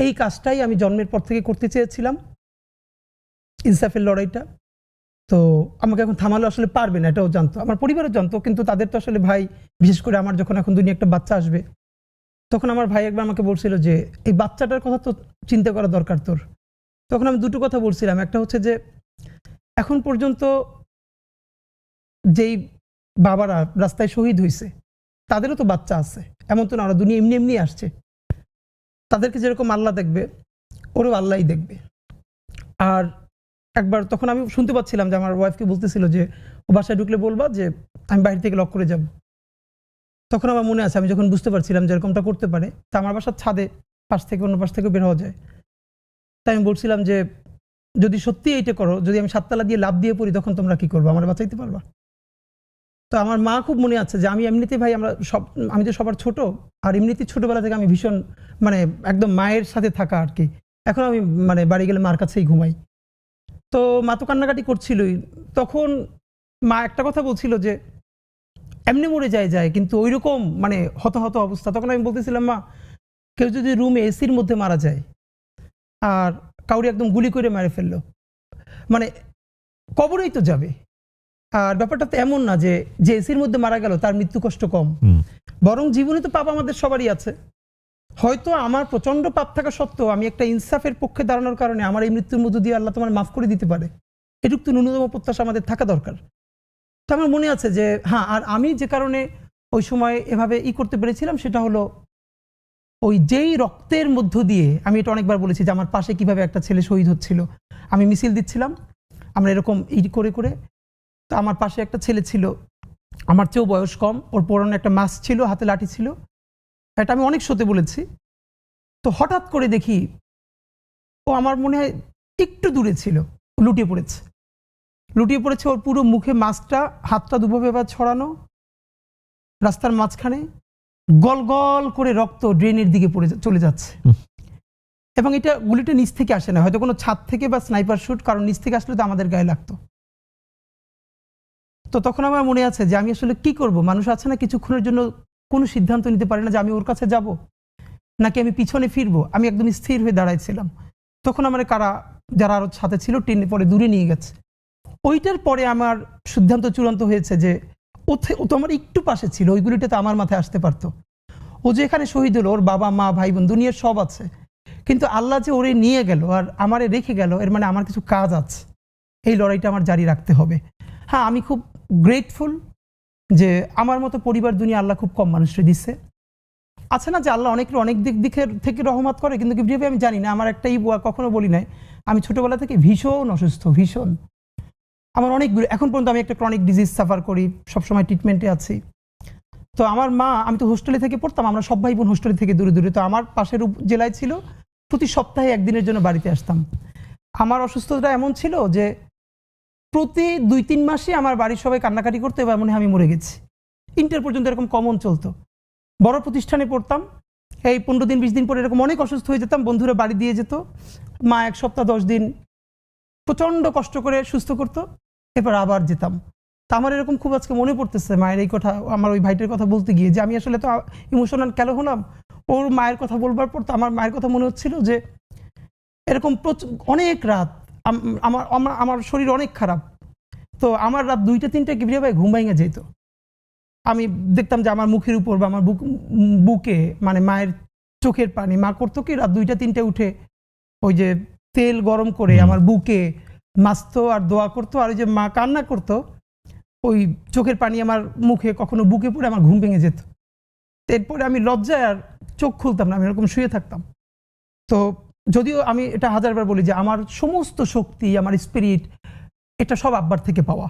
এই কাজটাই আমি জন্মের পর থেকে করতে চেয়েছিলাম, ইনসাফের লড়াইটা। তো আমাকে এখন থামালো আসলে পারবে না, এটাও জানতো, আমার পরিবারও জানতো। কিন্তু তাদের তো আসলে ভাই, বিশেষ করে আমার যখন এখন দুনিয়া একটা বাচ্চা আসবে, তখন আমার ভাই একবার আমাকে বলছিল যে এই বাচ্চাটার কথা তো চিন্তা করা দরকার তোর। তখন আমি দুটো কথা বলছিলাম, একটা হচ্ছে যে এখন পর্যন্ত যেই বাবারা রাস্তায় শহীদ হয়েছে, তাদেরও তো বাচ্চা আছে, এমন তো না ওরা দুনিয়া এমনি এমনি আসছে। তাদেরকে যেরকম আল্লাহ দেখবে, ওরও আল্লাহই দেখবে। আর একবার তখন আমি শুনতে পাচ্ছিলাম যে আমার ওয়াইফকে বলতেছিল যে ও বাসায় ঢুকলে বলবা যে আমি বাইরে থেকে লক করে যাব। তখন আমার মনে আছে, আমি যখন বুঝতে পারছিলাম যে এরকমটা করতে পারে, তা আমার বাসার ছাদে পাশ থেকে অন্য পাশ থেকে বের হওয়া যায়, তাই আমি বলছিলাম যে যদি সত্যি এইটা করো, যদি আমি 7 তালা দিয়ে লাফ দিয়ে পড়ি, তখন তোমরা কি করবো, আমার বাঁচাইতে পারবা? তো আমার মা খুব মনে আছে যে আমি এমনিতে ভাই, আমি তো সবার ছোট, আর এমনিতে ছোটবেলা থেকে আমি ভীষণ মানে একদম মায়ের সাথে থাকা আর কি। এখন আমি মানে বাড়ি গেলে মার কাছেই ঘুমাই। তো মা তো কান্নাকাটি করছিলই। তখন মা একটা কথা বলছিল যে এমনি মরে যায়, কিন্তু ওই রকম মানে হতাহত অবস্থা। তখন আমি বলতেছিলাম, মা, কেউ যদি রুমে এসির মধ্যে মারা যায় আর কাউরি একদম গুলি করে মেরে ফেললো, মানে কবরেই তো যাবে। আর ব্যাপারটা তো এমন না যে এসির মধ্যে মারা গেল তার মৃত্যু কষ্ট কম, বরং জীবনে তো পাপ আমাদের সবারই আছে। হয়তো আমার প্রচন্ড পাপ থাকা সত্ত্বেও আমি একটা ইনসাফের পক্ষে দাঁড়ানোর কারণে আমার এই মৃত্যুর মধ্য দিয়ে আল্লাহ তোমার মাফ করে দিতে পারে, এটুকু তো ন্যূনতম প্রত্যাশা আমাদের থাকা দরকার। তো আমার মনে আছে যে হ্যাঁ, আর আমি যে কারণে ওই সময় এভাবে করতে পেরেছিলাম, সেটা হলো ওই যেই রক্তের মধ্য দিয়ে, আমি এটা অনেকবার বলেছি যে আমার পাশে কিভাবে একটা ছেলে শহীদ হচ্ছিল, আমি মিছিল দিচ্ছিলাম, আমরা এরকম করে করে। তো আমার পাশে একটা ছেলে ছিল, আমার চেয়েও বয়স কম, ওর পরনে একটা মাস্ক ছিল, হাতে লাঠি ছিল, এটা আমি অনেক শোতে বলেছি। তো হঠাৎ করে দেখি ও আমার মনে হয় একটু দূরে ছিল, লুটিয়ে পড়েছে, ওর পুরো মুখে মাস্কটা, হাতটা দুভাবে এবার ছড়ানো, রাস্তার মাঝখানে গল গল করে রক্ত ড্রেনের দিকে চলে যাচ্ছে। এবং এটা গুলিটা নিচ থেকে আসে না, হয়তো কোনো ছাদ থেকে বা স্নাইপার শুট, কারণ নিচ থেকে আসলে তো আমাদের গায়ে লাগতো। তো তখন আমার মনে আছে যে আমি আসলে কি করব। মানুষ আছে না কিছুক্ষণের জন্য কোনো সিদ্ধান্ত নিতে পারে না যে আমি ওর কাছে যাব নাকি আমি পিছনে ফিরবো। আমি একদম স্থির হয়ে দাঁড়াইছিলাম। তখন আমার যারা আরো সাথে ছিল টেনে পরে দূরে নিয়ে গেছে। ওইটার পরে আমার সিদ্ধান্ত চূড়ান্ত হয়েছে যে ও তো আমার একটু পাশে ছিল, ওইগুলিটা তো আমার মাথায় আসতে পারতো। ও যে এখানে শহীদ হলো, ওর বাবা মা ভাই বোন দুনিয়ার সব আছে, কিন্তু আল্লাহ যে ওরে নিয়ে গেল আর আমারে রেখে গেল, এর মানে আমার কিছু কাজ আছে, এই লড়াইটা আমার জারি রাখতে হবে। হ্যাঁ, আমি খুব গ্রেটফুল যে আমার মতো পরিবার দুনিয়া আল্লাহ খুব কম মানুষকে দিচ্ছে। আছে না যে আল্লাহ অনেক দিক থেকে রহমত করে, কিন্তু কিভাবে আমি জানি না। আমার একটা কখনো বলি নাই, আমি ছোটবেলা থেকে ভীষণ অসুস্থ, ভীষণ। আমার এখন পর্যন্ত আমি একটা ক্রনিক ডিজিজ সাফার করি, সবসময় ট্রিটমেন্টে আছি। তো আমার মা, আমি তো হোস্টেলে থেকে পড়তাম, আমরা সব ভাই বোন হোস্টেলে থেকে দূরে দূরে। তো আমার পাশের জেলায় ছিল, প্রতি সপ্তাহে একদিনের জন্য বাড়িতে আসতাম। আমার অসুস্থতা এমন ছিল যে প্রতি 2-3 মাসে আমার বাড়ির সবাই কান্নাকাটি করতো, এবার মনে হয় আমি মরে গেছি। ইন্টার পর্যন্ত এরকম কমন চলতো। বড় প্রতিষ্ঠানে পড়তাম, এই 15 দিন 20 দিন পরে এরকম অনেক অসুস্থ হয়ে যেতাম, বন্ধুরা বাড়ি দিয়ে যেত, মা 1 সপ্তাহ 10 দিন প্রচণ্ড কষ্ট করে সুস্থ করতো, এরপর আবার যেতাম। তা আমার এরকম খুব আজকে মনে পড়তেছে মায়ের এই কথা, আমার ওই ভাইটির কথা বলতে গিয়ে, যে আমি আসলে তো ইমোশনাল কেন হলাম ওর মায়ের কথা বলবার পর। তো আমার মায়ের কথা মনে হচ্ছিল যে এরকম অনেক রাত আমার আমার শরীর অনেক খারাপ, তো আমার রাত 2টা-3টা কিভাবে ভাই ঘুম ভাঙা যেত। আমি দেখতাম যে আমার মুখের উপর বা আমার বুকে মানে মায়ের চোখের পানি, মা করতো কি রাত 2টা-3টে উঠে ওই যে তেল গরম করে আমার বুকে মাছতো আর দোয়া করতো, আর ওই যে মা কান্না করতো, ওই চোখের পানি আমার মুখে কখনো বুকে পড়ে আমার ঘুম ভেঙে যেত। এরপরে আমি লজ্জায় আর চোখ খুলতাম না, আমি এরকম শুয়ে থাকতাম। তো যদিও আমি এটা হাজারবার বলি যে আমার সমস্ত শক্তি, আমার স্পিরিট, এটা সব আব্বার থেকে পাওয়া।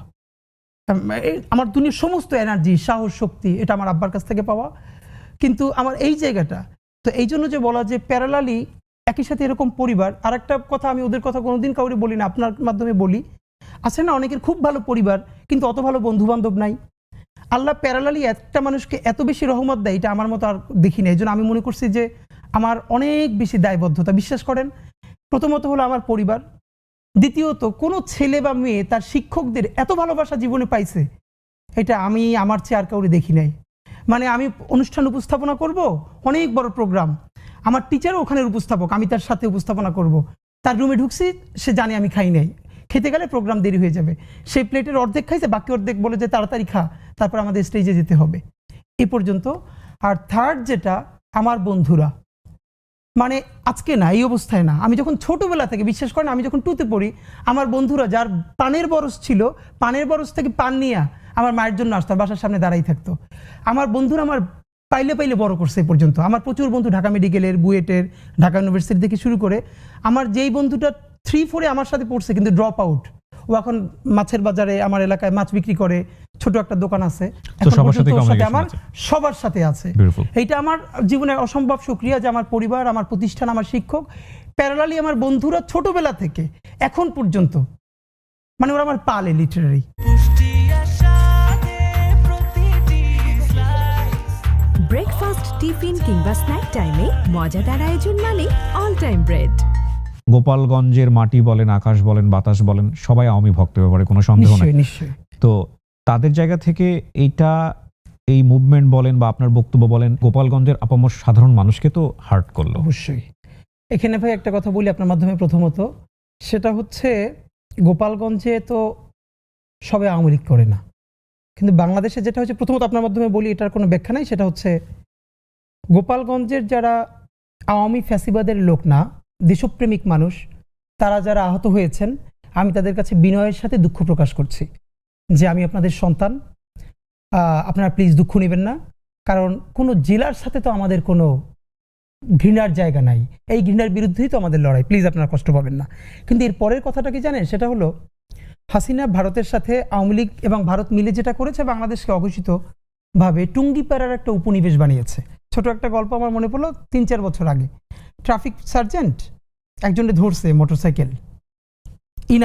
আমার দুনিয়ার সমস্ত এনার্জি, সাহস, শক্তি এটা আমার আব্বার কাছ থেকে পাওয়া। কিন্তু আমার এই জায়গাটা, তো এই জন্য যে বলা যে প্যারালালি একই সাথে এরকম পরিবার। আর একটা কথা, আমি ওদের কথা কোনোদিন কাউরে বলি না, আপনার মাধ্যমে বলি, আছে না অনেকের খুব ভালো পরিবার কিন্তু অত ভালো বন্ধু বান্ধব নাই। আল্লাহ প্যারালালি একটা মানুষকে এত বেশি রহমত দেয়, এটা আমার মতো আর দেখি না। এই জন্য আমি মনে করছি যে আমার অনেক বেশি দায়বদ্ধতা। বিশ্বাস করেন, প্রথমত হলো আমার পরিবার, দ্বিতীয়ত কোনো ছেলে বা মেয়ে তার শিক্ষকদের এত ভালোবাসা জীবনে পাইছে, এটা আমি আমার চেয়ে আর কাউরে দেখি নাই। মানে আমি অনুষ্ঠান উপস্থাপনা করব, অনেক বড় প্রোগ্রাম, আমার টিচারও ওখানের উপস্থাপক, আমি তার সাথে উপস্থাপনা করব। তার রুমে ঢুকছি, সে জানে আমি খাই নাই, খেতে গেলে প্রোগ্রাম দেরি হয়ে যাবে, সেই প্লেটের অর্ধেক খাইছে, বাকি অর্ধেক বলে যে তাড়াতাড়ি খা, তারপর আমাদের স্টেজে যেতে হবে, এ পর্যন্ত। আর থার্ড যেটা, আমার বন্ধুরা, মানে আজকে না, এই অবস্থায় না, আমি যখন ছোটবেলা থেকে, বিশ্বাস করেন আমি যখন 2তে পড়ি, আমার বন্ধুরা যার পানের বরস ছিল, পানের বরস থেকে পান নিয়ে আমার মায়ের জন্য আসতো, বাসার সামনে দাঁড়াই থাকতো। আমার বন্ধুরা আমার পাইলে পাইলে বড় করছে এ পর্যন্ত। আমার প্রচুর বন্ধু ঢাকা মেডিকেলের, বুয়েটের, ঢাকা ইউনিভার্সিটি থেকে শুরু করে, আমার যেই বন্ধুটা 3-4-এ আমার সাথে পড়ছে কিন্তু ড্রপ আউট, ও এখন মাছের বাজারে আমার এলাকায় মাছ বিক্রি করে, ছোট একটা দোকান আছে, এখন পর্যন্ত ওর সাথে আমার সবার সাথে আছে। এইটা আমার জীবনের অসম্ভব শুকরিয়া যে আমার পরিবার, আমার প্রতিষ্ঠান, আমার শিক্ষক, প্যারালালি আমার বন্ধুরা ছোটবেলা থেকে এখন পর্যন্ত, মানে ওরা আমার পালে লিটারারি। ব্রেকফাস্ট, টিফিন কিংবা স্ন্যাক টাইমে মজাদার আয়োজন মানে অল টাইম ব্রেড। গোপালগঞ্জের মাটি বলেন, আকাশ বলেন, বাতাস বলেন, সবাই আওয়ামী ভক্ত, ব্যাপারে কোনো সন্দেহ নেই। নিশ্চয়ই। তো তাদের জায়গা থেকে এইটা, এই মুভমেন্ট বলেন বা আপনার বক্তব্য বলেন, গোপালগঞ্জের আপামর সাধারণ মানুষকে তো হার্ট করলো। অবশ্যই। এখানে ভাই একটা কথা বলি আপনার মাধ্যমে, প্রথমত সেটা হচ্ছে গোপালগঞ্জে তো সবাই আওয়ামী লীগ করে না, কিন্তু বাংলাদেশে যেটা হচ্ছে, প্রথমত আপনার মাধ্যমে বলি, এটার কোনো ব্যাখ্যা নাই, সেটা হচ্ছে গোপালগঞ্জের যারা আওয়ামী ফ্যাসিবাদের লোক না, দেশপ্রেমিক মানুষ, তারা যারা আহত হয়েছেন, আমি তাদের কাছে বিনয়ের সাথে দুঃখ প্রকাশ করছি যে আমি আপনাদের সন্তান, আপনারা প্লিজ দুঃখ নেবেন না, কারণ কোনো জেলার সাথে তো আমাদের কোনো ঘৃণার জায়গা নাই, এই ঘৃণার বিরুদ্ধেই তো আমাদের লড়াই, প্লিজ আপনারা কষ্ট পাবেন না। কিন্তু এর পরের কথাটা কি জানেন, সেটা হলো হাসিনা ভারতের সাথে আওয়ামী লীগ এবং ভারত মিলে যেটা করেছে, বাংলাদেশকে অঘোষিতভাবে টুঙ্গিপাড়ার একটা উপনিবেশ বানিয়েছে। ছোট একটা গল্প আমার মনে পড়লো, 3-4 বছর আগে ট্রাফিক সার্জেন্ট একজনে ধরছে, মোটরসাইকেল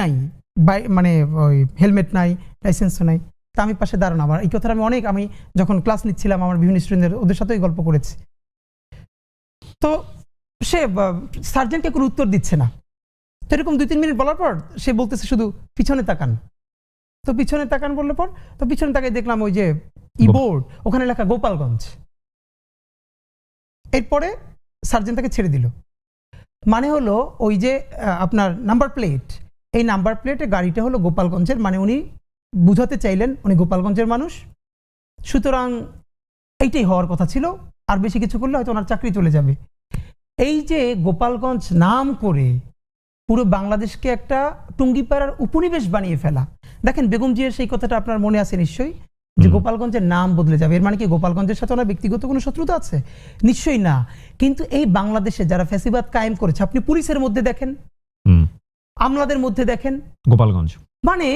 নাই, মানে ওই হেলমেট নাই, লাইসেন্সও নাই। তা আমি পাশে দাঁড়ানো, আমার এই কথাটা আমি যখন ক্লাস নিচ্ছিলাম, আমার বিভিন্ন স্টুডেন্টদের, ওদের সাথেই গল্প করেছি। তো সে সার্জেন্টকে কোনো উত্তর দিচ্ছে না, তো এরকম 2-3 মিনিট বলার পর সে বলতেছে শুধু পিছনে তাকান। তো পিছনে তাকান বললে পর, তো পিছনে তাকাই দেখলাম ওই যে বোর্ড, ওখানে লেখা গোপালগঞ্জ। এরপরে সার্জেন্ট তাকে ছেড়ে দিল, মানে হলো ওই যে আপনার নাম্বার প্লেট, এই নাম্বার প্লেটে গাড়িটা হলো গোপালগঞ্জের, মানে উনি বুঝাতে চাইলেন উনি গোপালগঞ্জের মানুষ, সুতরাং এইটাই হওয়ার কথা ছিল, আর বেশি কিছু করলে হয়তো ওনার চাকরি চলে যাবে। এই যে গোপালগঞ্জ নাম করে পুরো বাংলাদেশকে একটা টুঙ্গিপাড়ার উপনিবেশ বানিয়ে ফেলা। দেখেন বেগম জিয়ার সেই কথাটা আপনার মনে আছে নিশ্চয়ই, যে গোপালগঞ্জের নাম বদলে যাবে, এর মানে কি গোপালগঞ্জের সাথে ওনার ব্যক্তিগত কোনো শত্রুতা আছে? নিশ্চয়ই না। কিন্তু এই বাংলাদেশে যারা ফ্যাসিবাদ কায়েম করেছে, আপনি পুলিশের মধ্যে দেখেন, আমলাদের মধ্যে দেখেন, গোপালগঞ্জ, মানে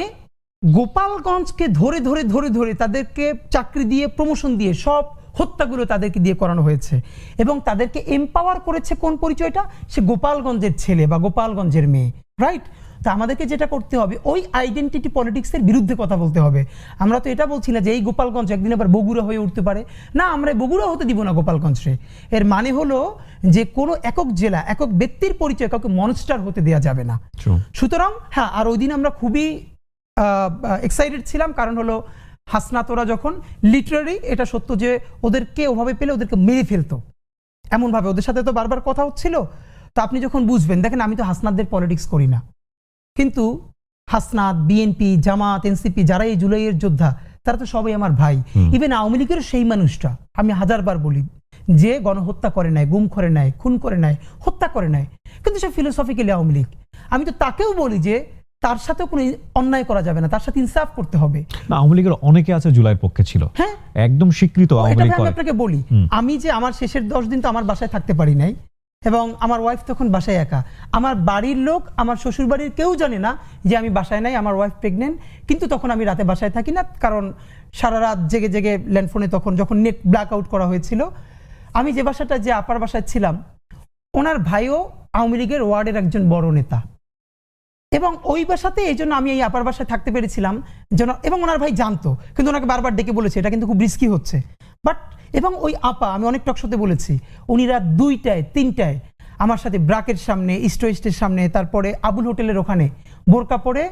গোপালগঞ্জকে ধরে ধরে ধরে ধরে তাদেরকে চাকরি দিয়ে, প্রমোশন দিয়ে, সব হত্যাগুলো তাদেরকে দিয়ে করানো হয়েছে এবং তাদেরকে এম্পাওয়ার করেছে কোন পরিচয়টা, সে গোপালগঞ্জের ছেলে বা গোপালগঞ্জের মেয়ে, রাইট? তা আমাদেরকে যেটা করতে হবে ওই আইডেন্টিটি পলিটিক্সের বিরুদ্ধে কথা বলতে হবে। আমরা তো এটা বলছি না যে এই গোপালগঞ্জ একদিন আবার বগুড়া হয়ে উঠতে পারে, না, আমরা বগুড়া হতে দিব না গোপালগঞ্জে। এর মানে হলো যে কোনো একক জেলা, একক ব্যক্তির পরিচয় কাউকে মনস্টার হতে দেওয়া যাবে না। সুতরাং হ্যাঁ, আর ওই দিন আমরা খুবই এক্সাইটেড ছিলাম, কারণ হলো হাসনাতরা যখন লিটারারি, এটা সত্য যে ওদেরকে ওভাবে পেলে ওদেরকে মেরে ফেলতো, এমনভাবে ওদের সাথে তো বারবার কথা হচ্ছিল। তো আপনি যখন বুঝবেন, দেখেন আমি তো হাসনাতদের পলিটিক্স করি না, কিন্তু হাসনাত, বিএনপি, জামাত, এনসিপি যারা এই জুলাইয়ের যোদ্ধা তারা তো সবাই আমার ভাই। ইভেন আওয়ামী লীগের সেই মানুষটা, আমি হাজারবার বলি, যে গণহত্যা করে নাই, গুম করে নাই, খুন করে নাই, হত্যা করে নাই, কিন্তু সে ফিলোসফিক্যালি আওয়ামী লীগ, আমি তো তাকেও বলি যে তার সাথে কোনো অন্যায় করা যাবে না, তার সাথে ইনসাফ করতে হবে। আওয়ামী লীগের অনেকে আছে জুলাইয়ের পক্ষে ছিল, হ্যাঁ, একদম স্বীকৃত আওয়ামী লীগ। আমি আপনাকে বলি, আমি যে আমার শেষের 10 দিন তো আমার বাসায় থাকতে পারি নাই, এবং আমার ওয়াইফ তখন বাসায় একা, আমার বাড়ির লোক, আমার শ্বশুর বাড়ির কেউ জানে না যে আমি বাসায় নাই, আমার ওয়াইফ প্রেগনেন্ট। কিন্তু তখন আমি রাতে বাসায় থাকি না, কারণ সারা রাত জেগে জেগে ল্যান্ডফোনে, তখন যখন নেট ব্ল্যাক আউট করা হয়েছিল, আমি যে বাসাটা, যে আপার বাসায় ছিলাম, ওনার ভাইও আওয়ামী লীগের ওয়ার্ডের একজন বড় নেতা, এবং ওই বাসাতে এই জন্য আমি এই আপার বাসায় থাকতে পেরেছিলাম যেন, এবং ওনার ভাই জানতো, কিন্তু ওনাকে বারবার ডেকে বলেছে এটা কিন্তু খুব রিস্কি হচ্ছে, বাট এবং ওই আপা, আমি অনেক টকশোতে বলেছি, উনি রাত 2টায় 3টায় আমার সাথে ব্রাকের সামনে, ইস্ট ওয়েস্টের সামনে, তারপরে আবুল হোটেলের ওখানে বোরকা পরে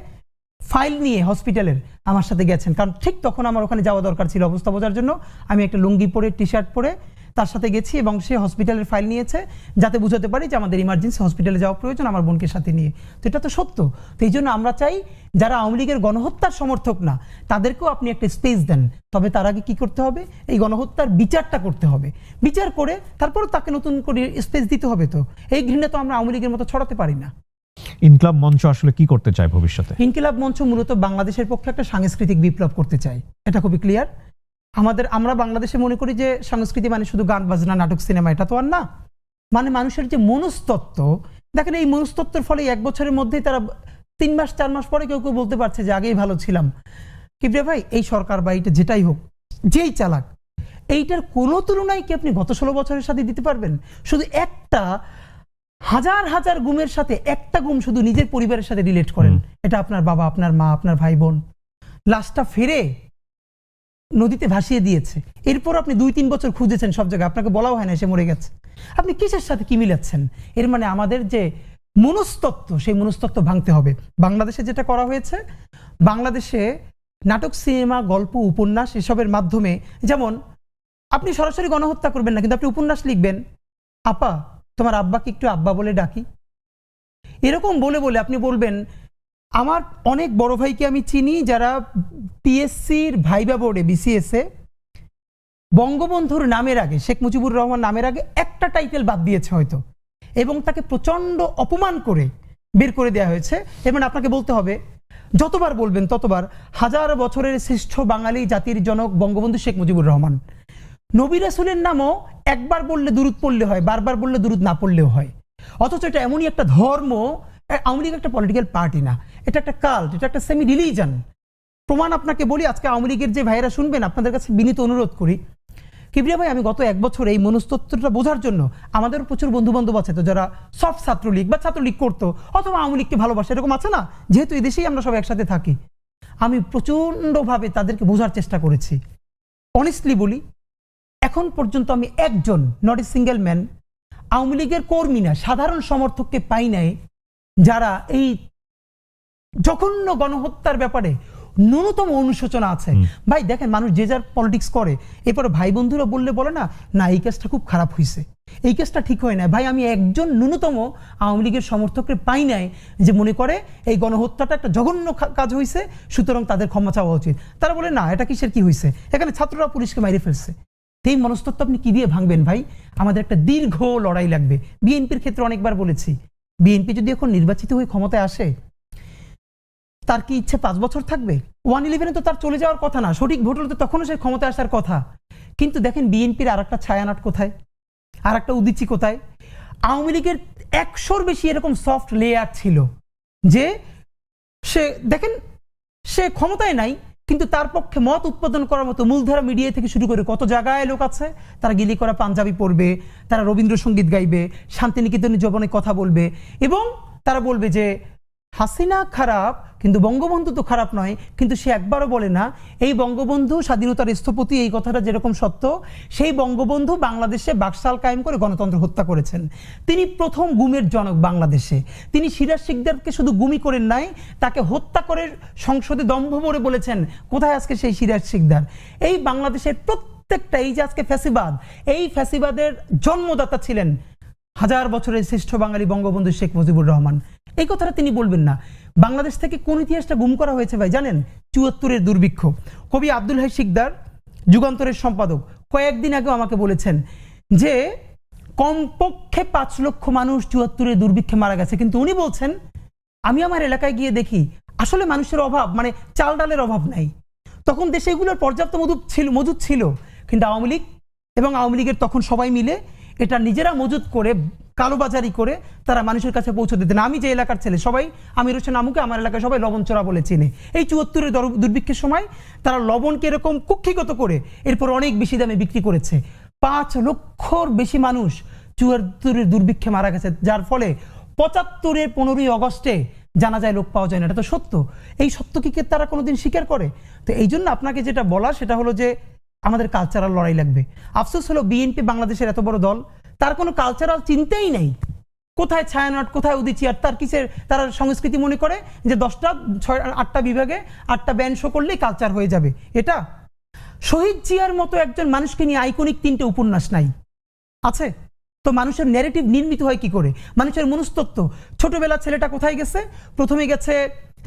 ফাইল নিয়ে হসপিটালের আমার সাথে গেছেন, কারণ ঠিক তখন আমার ওখানে যাওয়া দরকার ছিল অবস্থা বোঝার জন্য। আমি একটা লুঙ্গি পরে, টি শার্ট পরে তার সাথে গেছি, এবং সে হসপিটালের ফাইল নিয়েছে যাতে বুঝাতে পারি যে আমাদের ইমার্জেন্সি হসপিটালে যাওয়া প্রয়োজন আমার বোনকে সাথে নিয়ে। তো এটা তো সত্য। তো এই জন্য আমরা চাই যারা আওয়ামী লীগের গণহত্যার সমর্থক না, তাদেরকেও আপনি একটা স্পেস দেন, তবে তার আগে কি করতে হবে, এই গণহত্যার বিচারটা করতে হবে, বিচার করে তারপর তাকে নতুন করে স্পেস দিতে হবে। তো এই ঘৃণা তো আমরা আওয়ামী লীগের মতো ছড়াতে পারি না। ইনকিলাব মঞ্চ আসলে কি করতে চায় ভবিষ্যতে? ইনকিলাব মঞ্চ মূলত বাংলাদেশের পক্ষে একটা সাংস্কৃতিক বিপ্লব করতে চাই, এটা খুবই ক্লিয়ার। আমরা বাংলাদেশে মনে করি যে সংস্কৃতি মানে শুধু গান বাজনা, নাটক, সিনেমা, এটা তো আর না। মানে মানুষের যে মনস্তত্ত্ব, দেখেন এই মনস্তত্ত্বের ফলে 1 বছরের মধ্যেই তারা 3 মাস 4 মাস পরে কেউ কেউ বলতে পারছে যে আগেই ভালো ছিলাম। কিবরিয়া ভাই, এই সরকার বা এইটা যেটাই হোক, যেই চালাক, এইটার কোনো তুলনায় কি আপনি গত 16 বছরের সাথে দিতে পারবেন? শুধু একটা হাজার হাজার গুমের সাথে একটা গুম শুধু নিজের পরিবারের সাথে রিলেট করেন, এটা আপনার বাবা, আপনার মা, আপনার ভাই বোন, লাশটা ফেরে নদীতে ভাসিয়ে দিয়েছে, এরপর আপনি 2-3 বছর খুঁজেছেন সব জায়গায়, আপনাকে বলাও হয় না সে মরে গেছে, আপনি কিসের সাথে কি মিলাচ্ছেন? এর মানে আমাদের যে মনস্তত্ত্ব, সেই মনস্তত্ত্ব ভাঙতে হবে। বাংলাদেশে যেটা করা হয়েছে, বাংলাদেশে নাটক, সিনেমা, গল্প, উপন্যাস এসবের মাধ্যমে, যেমন আপনি সরাসরি গণহত্যা করবেন না, কিন্তু আপনি উপন্যাস লিখবেন, আপা তোমার আব্বাকে একটু আব্বা বলে ডাকি, এরকম বলে বলে আপনি বলবেন, আমার অনেক বড় ভাইকে আমি চিনি যারা পিএসসির ভাইবা বোর্ডে, বিসিএসে বঙ্গবন্ধুর নামের আগে, শেখ মুজিবুর রহমান নামের আগে একটা টাইটেল বাদ দিয়েছে হয়তো, এবং তাকে প্রচন্ড অপমান করে বের করে দেওয়া হয়েছে। এবং আপনাকে বলতে হবে, যতবার বলবেন ততবার, 1000 বছরের শ্রেষ্ঠ বাঙালি জাতির জনক বঙ্গবন্ধু শেখ মুজিবুর রহমান, নবী রাসূলের নামও একবার বললে দুরূদ পড়লে হয়, বারবার বললে দুরূদ না পড়লেও হয়। অথচ এটা এমনই একটা ধর্ম, আওয়ামী লীগ একটা পলিটিক্যাল পার্টি না, এটা একটা কাল্ট, এটা একটা সেমি রিলিজন। প্রমাণ আপনাকে বলি, আজকে আওয়ামী লীগের যে ভাইয়েরা শুনবেন, আপনাদের কাছে বিনীত অনুরোধ করি, কিবরিয়া ভাই, আমি গত 1 বছর এই মনস্তত্ত্বটা বোঝার জন্য, আমাদের প্রচুর বন্ধু বান্ধব আছে তো যারা সফট ছাত্রলীগ বা ছাত্রলীগ করতো, অথবা আওয়ামী লীগকে ভালোবাসে, এরকম আছে না, যেহেতু এই দেশেই আমরা সব একসাথে থাকি, আমি প্রচন্ডভাবে তাদেরকে বোঝার চেষ্টা করেছি। অনেস্টলি বলি, এখন পর্যন্ত আমি একজন, not a single man, Awami লীগের কর্মী না, সাধারণ সমর্থককে পাই নাই যারা এই জঘন্য গণহত্যার ব্যাপারে ন্যূনতম অনুশোচনা আছে। ভাই দেখেন, মানুষ যে যার পলিটিক্স করে, এরপরে ভাই বন্ধুরা বললে বলে না, না এই কেসটা খুব খারাপ হয়েছে, এই কেসটা ঠিক হয় না। ভাই, আমি একজন ন্যূনতম আওয়ামী লীগের সমর্থককে পাই নাই যে মনে করে এই গণহত্যাটা একটা জঘন্য কাজ হয়েছে, সুতরাং তাদের ক্ষমা চাওয়া উচিত। তারা বলে না, এটা কিসের কি হয়েছে, এখানে ছাত্ররা পুলিশকে মাইরে ফেলছে। এই মনস্তত্ত্ব আপনি কি দিয়ে ভাঙবেন ভাই? আমাদের একটা দীর্ঘ লড়াই লাগবে। বিএনপির ক্ষেত্রে অনেকবার বলেছি, বিএনপি যদি এখন নির্বাচিত হয়ে ক্ষমতায় আসে, তার কি ইচ্ছে 5 বছর থাকবে? 1/11 তো তার চলে যাওয়ার কথা না, সঠিক ভোট হলে তো তখনও সে ক্ষমতায় আসার কথা। কিন্তু দেখেন বিএনপির আর একটা ছায়ানট কোথায়, আর একটা উদিচি কোথায়? আওয়ামী লীগের 100-র বেশি এরকম সফট লেয়ার ছিল যে সে দেখেন, সে ক্ষমতায় নাই, কিন্তু তার পক্ষে মত উৎপাদন করার মতো মূলধারা মিডিয়া থেকে শুরু করে কত জায়গায় লোক আছে, তারা গিলি করা পাঞ্জাবি পড়বে, তারা রবীন্দ্রসঙ্গীত গাইবে, শান্তিনিকেতনের জবনে কথা বলবে, এবং তারা বলবে যে হাসিনা খারাপ কিন্তু বঙ্গবন্ধু তো খারাপ নয়। কিন্তু সে একবারও বলে না এই বঙ্গবন্ধু স্বাধীনতার স্থপতি, এই কথাটা যেরকম সত্য, সেই বঙ্গবন্ধু বাংলাদেশে বাকশাল কায়েম করে গণতন্ত্র হত্যা করেছেন। তিনি প্রথম গুমের জনক বাংলাদেশে। তিনি সিরাজ শিকদারকে শুধু গুমি করেন নাই, তাকে হত্যা করে সংসদে দম্ভ ভরে বলেছেন কোথায় আজকে সেই সিরাজ শিকদার। এই বাংলাদেশের প্রত্যেকটা, এই যে আজকে ফ্যাসিবাদ, এই ফ্যাসিবাদের জন্মদাতা ছিলেন হাজার বছরের শ্রেষ্ঠ বাঙালি বঙ্গবন্ধু শেখ মুজিবুর রহমান। এই কথাটা তিনি বলবেন না। বাংলাদেশ থেকে কোন ইতিহাসটা গুম করা হয়েছে ভাই জানেন? ৭৪-এর দুর্ভিক্ষ। কবি আব্দুল হাই শিকদার, যুগান্তরের সম্পাদক, কয়েকদিন আগেও আমাকে বলেছেন যে কমপক্ষে ৫ লক্ষ মানুষ ৭৪-এর দুর্ভিক্ষে মারা গেছে। কিন্তু উনি বলছেন আমি আমার এলাকায় গিয়ে দেখি আসলে মানুষের অভাব, মানে চাল ডালের অভাব নাই। তখন দেশে এগুলোর পর্যাপ্ত মজুদ ছিল, কিন্তু আওয়ামী লীগ এবং আওয়ামী লীগের তখন সবাই মিলে এটা নিজেরা মজুদ করে কালোবাজারি করে তারা মানুষের কাছে পৌঁছে দিতেন। আমি যে এলাকার ছেলে, সবাই আমির হোসেন আমুকে আমার এলাকায় সবাই লবণ চোরা বলে চিনে। এই ৭৪-এর দুর্ভিক্ষের সময় তারা লবণকে এরকম কুক্ষিগত করে এরপর অনেক বেশি দামে বিক্রি করেছে। ৫ লক্ষর বেশি মানুষ ৭৪-এর দুর্ভিক্ষে মারা গেছে, যার ফলে ৭৫-এর 15ই অগস্টে জানা যায় লোক পাওয়া যায় না। এটা তো সত্য। এই সত্য কি তারা কোনোদিন স্বীকার করে? তো এই জন্য আপনাকে যেটা বলা সেটা হলো যে আমাদের কালচারাল লড়াই লাগবে। আফসোস হলো বিএনপি বাংলাদেশের এত বড় দল, তার কোনো কালচারাল চিন্তাই নেই। কোথায় ছায়ানট, কোথায় উদীচিয়ার, তার কিসের তারা সংস্কৃতি মনে করে যে 10টা 8টা বিভাগে 8টা ব্যান্ড শো করলেই কালচার হয়ে যাবে। এটা শহীদ জিয়ার মতো একজন মানুষকে নিয়ে আইকনিক 3টে উপন্যাস নাই আছে? তো মানুষের ন্যারেটিভ নির্মিত হয় কি করে? মানুষের মনস্তত্ত্ব, ছোটবেলা ছেলেটা কোথায় গেছে? প্রথমে গেছে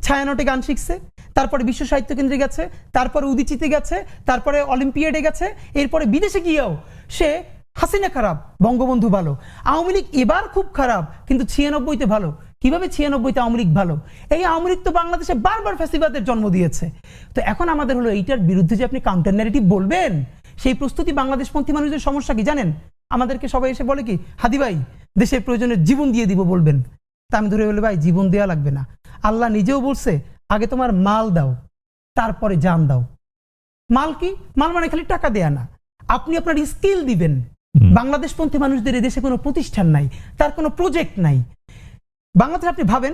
ছায়ানটে গান শিখছে, তারপরে বিশ্ব সাহিত্য কেন্দ্রে গেছে, তারপরে উদীচিতে গেছে, তারপরে অলিম্পিয়াডে গেছে, এরপরে বিদেশে গিয়েও সে হাসিনা খারাপ বঙ্গবন্ধু ভালো, আওয়ামী লীগ এবার খুব খারাপ কিন্তু 96-তে ভালো। কিভাবে 96-তে আওয়ামী লীগ ভালো? এই আওয়ামী লীগ তো বাংলাদেশে বারবার ফ্যাসিবাদের জন্ম দিয়েছে। তো এখন আমাদের হলো এইটার বিরুদ্ধে যে আপনি কাউন্টার ন্যারেটিভ বলবেন, সেই প্রস্তুতি বাংলাদেশপন্থী মানুষদের সমস্যা কি জানেন? আমাদেরকে সবাই এসে বলে কি, হাদি ভাই দেশের প্রয়োজনে জীবন দিয়ে দিব বলবেন। তা আমি ধরে বলি ভাই জীবন দেওয়া লাগবে না। আল্লাহ নিজেও বলছে আগে তোমার মাল দাও তারপরে জান দাও। মাল কি? মাল মানে খালি টাকা দেয়া না, আপনি আপনার স্কিল দিবেন। বাংলাদেশপন্থী মানুষদের এদেশে কোনো প্রতিষ্ঠান নাই, তার কোনো প্রজেক্ট নাই। বাংলাদেশে আপনি ভাবেন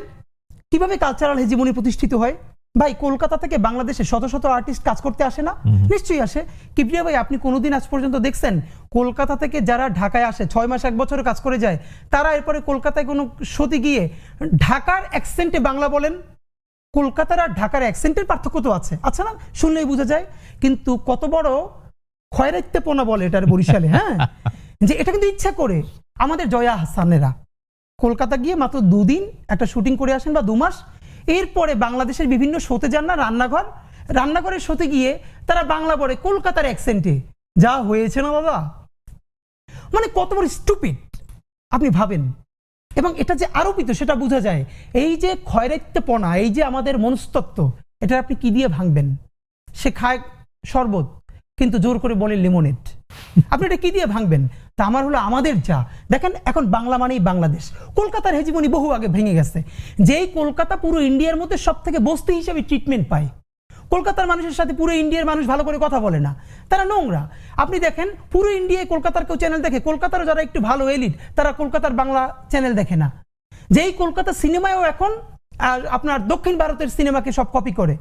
কিভাবে কালচারাল হেজিমনি প্রতিষ্ঠিত হয়? ভাই কলকাতা থেকে বাংলাদেশে শত শত আর্টিস্ট কাজ করতে আসে না? নিশ্চয়ই আসে। কিবরিয়া ভাই আপনি কোনোদিন আজ পর্যন্ত দেখছেন কলকাতা থেকে যারা ঢাকায় আসে 6 মাস 1 বছরে কাজ করে যায়, তারা এরপরে কলকাতায় কোনো শোতে গিয়ে ঢাকার অ্যাকসেন্টে বাংলা বলেন? কলকাতার আর ঢাকার অ্যাকসেন্টের পার্থক্য তো আছে, আচ্ছা না? শুনলেই বোঝা যায়। কিন্তু কত বড় খয়রাইত্যপনা বলে এটার বরিশালে, হ্যাঁ, যে এটা কিন্তু ইচ্ছা করে। আমাদের জয়া হাসানেরা কলকাতা গিয়ে মাত্র 2 দিন একটা শুটিং করে আসেন বা 2 মাস, এরপরে বাংলাদেশের বিভিন্ন শোতে যান না, রান্নাঘরের শোতে গিয়ে তারা বাংলা বলে কলকাতার অ্যাকসেন্টে। যা হয়েছে না দাদা, মানে কত বড় স্টুপিড আপনি ভাবেন। এবং এটা যে আরোপিত সেটা বোঝা যায়। এই যে খয়রাইত্যপনা, এই যে আমাদের মনস্তত্ত্ব, এটা আপনি কি দিয়ে ভাঙবেন? সে খায় শরবত কিন্তু জোর করে বলে লেমনেড, আপনি এটা কি দিয়ে ভাঙবেন? তা আমার হলো আমাদের যা দেখেন এখন বাংলা মানেই বাংলাদেশ। কলকাতার হেজিমনি বহু আগে ভেঙে গেছে। যেই কলকাতা পুরো ইন্ডিয়ার মধ্যে সব থেকে বস্তি হিসেবে ট্রিটমেন্ট পায়, কলকাতার মানুষের সাথে পুরো ইন্ডিয়ার মানুষ ভালো করে কথা বলে না, তারা নোংরা। আপনি দেখেন পুরো ইন্ডিয়ায় কলকাতার কেউ চ্যানেল দেখে, কলকাতারও যারা একটু ভালো এলিট তারা কলকাতার বাংলা চ্যানেল দেখে না। যেই কলকাতা সিনেমায়ও এখন আপনার দক্ষিণ ভারতের সিনেমাকে সব কপি করে।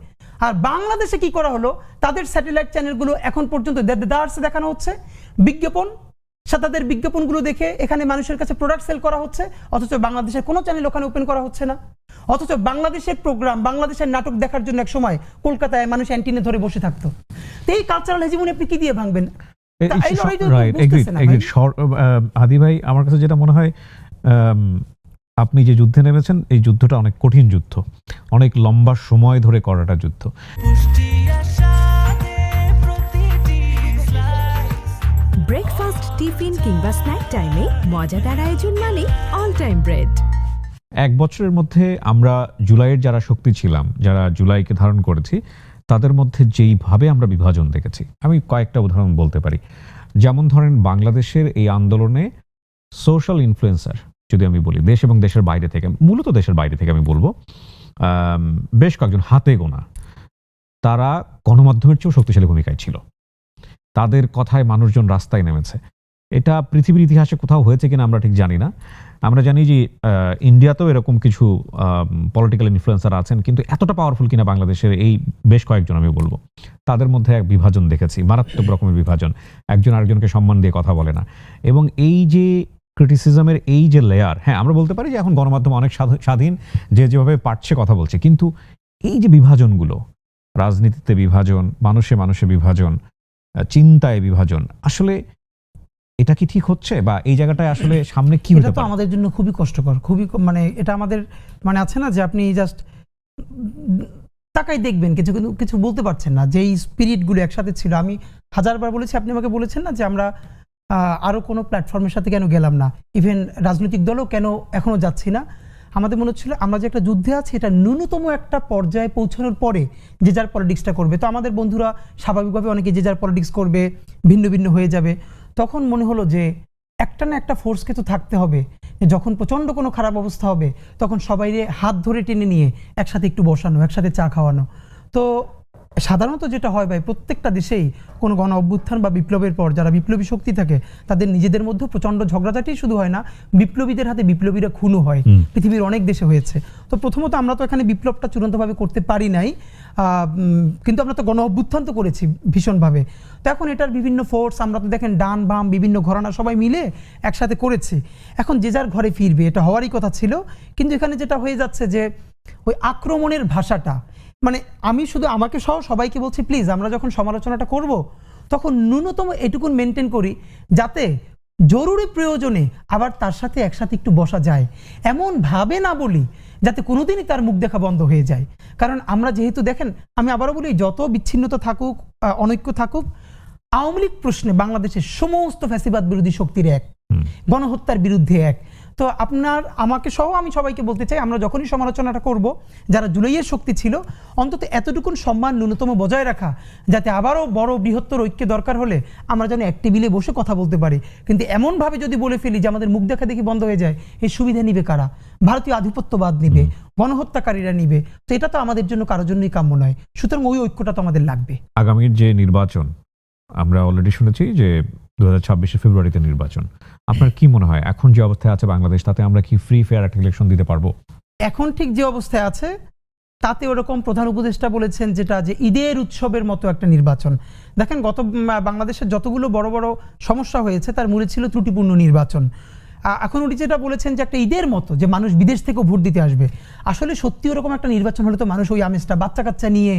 আর বাংলাদেশে কি করা হলো, তাদের স্যাটেলাইট চ্যানেলগুলো এখন পর্যন্ত দেদারসে দেখানো হচ্ছে বিজ্ঞাপন, তাদের বিজ্ঞাপনগুলো দেখে এখানে মানুষের কাছে প্রোডাক্ট সেল করা হচ্ছে, অথচ বাংলাদেশের কোনো চ্যানেল ওখানে ওপেন করা হচ্ছে না। অথচ বাংলাদেশের প্রোগ্রাম, বাংলাদেশের নাটক দেখার জন্য এক সময় কলকাতায় মানুষ অ্যান্টিনে ধরে বসে থাকতো। তো এই কালচারাল হেজিমনি আপনি কি দিয়ে ভাঙবেন? হাদি ভাই আমার কাছে যেটা মনে হয়, আপনি যে যুদ্ধে নেমেছেন এই যুদ্ধটা অনেক কঠিন যুদ্ধ, অনেক লম্বা সময় ধরে করাটা যুদ্ধ। ব্রেকফাস্ট, টিফিন কিংবা স্ন্যাক টাইমে মজাদার আয়োজন মানে অল টাইম ব্রেড। 1 বছরের মধ্যে আমরা জুলাইয়ের যারা শক্তি ছিলাম, যারা জুলাইকে ধারণ করেছি, তাদের মধ্যে যেইভাবে আমরা বিভাজন দেখেছি, আমি কয়েকটা উদাহরণ বলতে পারি। যেমন ধরেন বাংলাদেশের এই আন্দোলনে সোশ্যাল ইনফ্লুয়েন্সার যদি আমি বলি, দেশ এবং দেশের বাইরে থেকে, মূলত দেশের বাইরে থেকে আমি বলবো, বেশ কয়েকজন হাতে গোনা তারা গণমাধ্যমের চেয়েও শক্তিশালী ভূমিকায় ছিল, তাদের কথায় মানুষজন রাস্তায় নেমেছে। এটা পৃথিবীর ইতিহাসে কোথাও হয়েছে কিনা আমরা ঠিক জানি না। আমরা জানি যে ইন্ডিয়াতেও এরকম কিছু পলিটিক্যাল ইনফ্লুয়েন্সার আছেন, কিন্তু এতটা পাওয়ারফুল কিনা বাংলাদেশের এই বেশ কয়েকজন আমি বলবো, তাদের মধ্যে এক বিভাজন দেখেছি, মারাত্মক রকমের বিভাজন, একজন আরেকজনকে সম্মান দিয়ে কথা বলে না। এবং এই যে ক্রিটিসিজমের এই যে লেয়ার, হ্যাঁ আমরা বলতে পারি যে এখন গণমাধ্যম অনেক স্বাধীন, যে যেভাবে পারছে কথা বলছে, কিন্তু এই যে বিভাজনগুলো, রাজনীতিতে বিভাজন, মানুষে মানুষে বিভাজন, চিন্তায় বিভাজন, আসলে এটা কি ঠিক হচ্ছে, বা এই জায়গাটায় আসলে সামনে কি হতে এটা তো পারে? আমাদের জন্য খুবই কষ্টকর, খুবই মানে এটা আমাদের মানে আছে না যে আপনি জাস্ট তাকাই দেখবেন কিছু কিন্তু কিছু বলতে পারছেন না, যেই স্পিরিটগুলো একসাথে ছিল। আমি হাজারবার বলেছি, আপনি আমাকে বলেছেন না যে আমরা আরো কোনো প্ল্যাটফর্মের সাথে কেন গেলাম না, ইভেন রাজনৈতিক দলও কেন এখনো যাচ্ছি না। আমাদের মনে হচ্ছিল আমরা যে একটা যুদ্ধে আছি, এটা ন্যূনতম একটা পর্যায়ে পৌঁছানোর পরে যে যার পলিটিক্সটা করবে। তো আমাদের বন্ধুরা স্বাভাবিকভাবে অনেকে যে যার পলিটিক্স করবে, ভিন্ন ভিন্ন হয়ে যাবে। তখন মনে হলো যে একটা না একটা ফোর্সকে তো থাকতে হবে, যখন প্রচণ্ড কোনো খারাপ অবস্থা হবে তখন সবাই হাত ধরে টেনে নিয়ে একসাথে একটু বসানো, একসাথে চা খাওয়ানো। তো সাধারণত যেটা হয় ভাই, প্রত্যেকটা দেশেই কোনো গণ অভ্যুত্থান বা বিপ্লবের পর যারা বিপ্লবী শক্তি থাকে তাদের নিজেদের মধ্যে প্রচণ্ড ঝগড়াঝাটি শুধু হয় না, বিপ্লবীদের হাতে বিপ্লবীরা খুনও হয়। পৃথিবীর অনেক দেশে হয়েছে। তো প্রথমত আমরা তো এখানে বিপ্লবটা চূড়ান্তভাবে করতে পারি নাই, কিন্তু আমরা তো গণ অভ্যুত্থান তো করেছি ভীষণভাবে। তো এখন এটার বিভিন্ন ফোর্স, আমরা তো দেখেন ডান বাম বিভিন্ন ঘরানা সবাই মিলে একসাথে করেছি। এখন যে যার ঘরে ফিরবে, এটা হওয়ারই কথা ছিল। কিন্তু এখানে যেটা হয়ে যাচ্ছে যে ওই আক্রমণের ভাষাটা, মানে আমি শুধু আমাকে সহ সবাইকে বলছি, প্লিজ আমরা যখন সমালোচনাটা করব তখন ন্যূনতম এটুকুন মেনটেন করি যাতে জরুরি প্রয়োজনে আবার তার সাথে একসাথে একটু বসা যায়, এমন ভাবে না বলি যাতে কোনোদিনই তার মুখ দেখা বন্ধ হয়ে যায়। কারণ আমরা যেহেতু দেখেন, আমি আবারও বলি, যত বিচ্ছিন্নতা থাকুক, অনৈক্য থাকুক, আওয়ামী লীগ প্রশ্নে বাংলাদেশের সমস্ত ফ্যাসিবাদ বিরোধী শক্তির এক, গণহত্যার বিরুদ্ধে এক। তো আপনার আমাকে সহ আমি সবাইকে বলতে চাই, আমরা যখনই সমালোচনাটা করব, যারা জুলাইয়ের শক্তি ছিল, অন্তত এতটুকুন সম্মান ন্যূনতম বজায় রাখা, যাতে আবারও বড় বৃহত্তর ঐক্যে দরকার হলে আমরা যেন এক টেবিলে বসে কথা বলতে পারি। কিন্তু এমনভাবে যদি বলে ফেলি যে আমাদের মুখ দেখা দেখি বন্ধ হয়ে যায়, এই সুবিধা নিবে কারা? ভারতীয় আধিপত্যবাদ নিবে, গণহত্যাকারীরা নিবে। তো এটা তো আমাদের জন্য কারোর জন্যই কাম্য নয়। সুতরাং ওই ঐক্যটা তো আমাদের লাগবে। আগামীর যে নির্বাচন, আমরা অলরেডি শুনেছি যে 2026 ফেব্রুয়ারিতে নির্বাচন। আপনার কি মনে হয় এখন যে অবস্থায় আছে বাংলাদেশ, তাতে আমরা কি ফ্রি ফেয়ার একটা ইলেকশন দিতে পারবো? এখন ঠিক যে অবস্থায় আছে তাতে ওরকম প্রধান উপদেষ্টা বলেছেন যেটা, যে ঈদের উৎসবের মতো একটা নির্বাচন। দেখেন, গত বাংলাদেশের যতগুলো বড় বড় সমস্যা হয়েছে তার মূলে ছিল ত্রুটিপূর্ণ নির্বাচন। এখন উনি যেটা বলেছেন যে একটা ঈদের মতো, যে মানুষ বিদেশ থেকেও ভোট দিতে আসবে। আসলে সত্যি ওরকম একটা নির্বাচন হলে তো মানুষ ওই আমেজটা, বাচ্চা কাচ্চা নিয়ে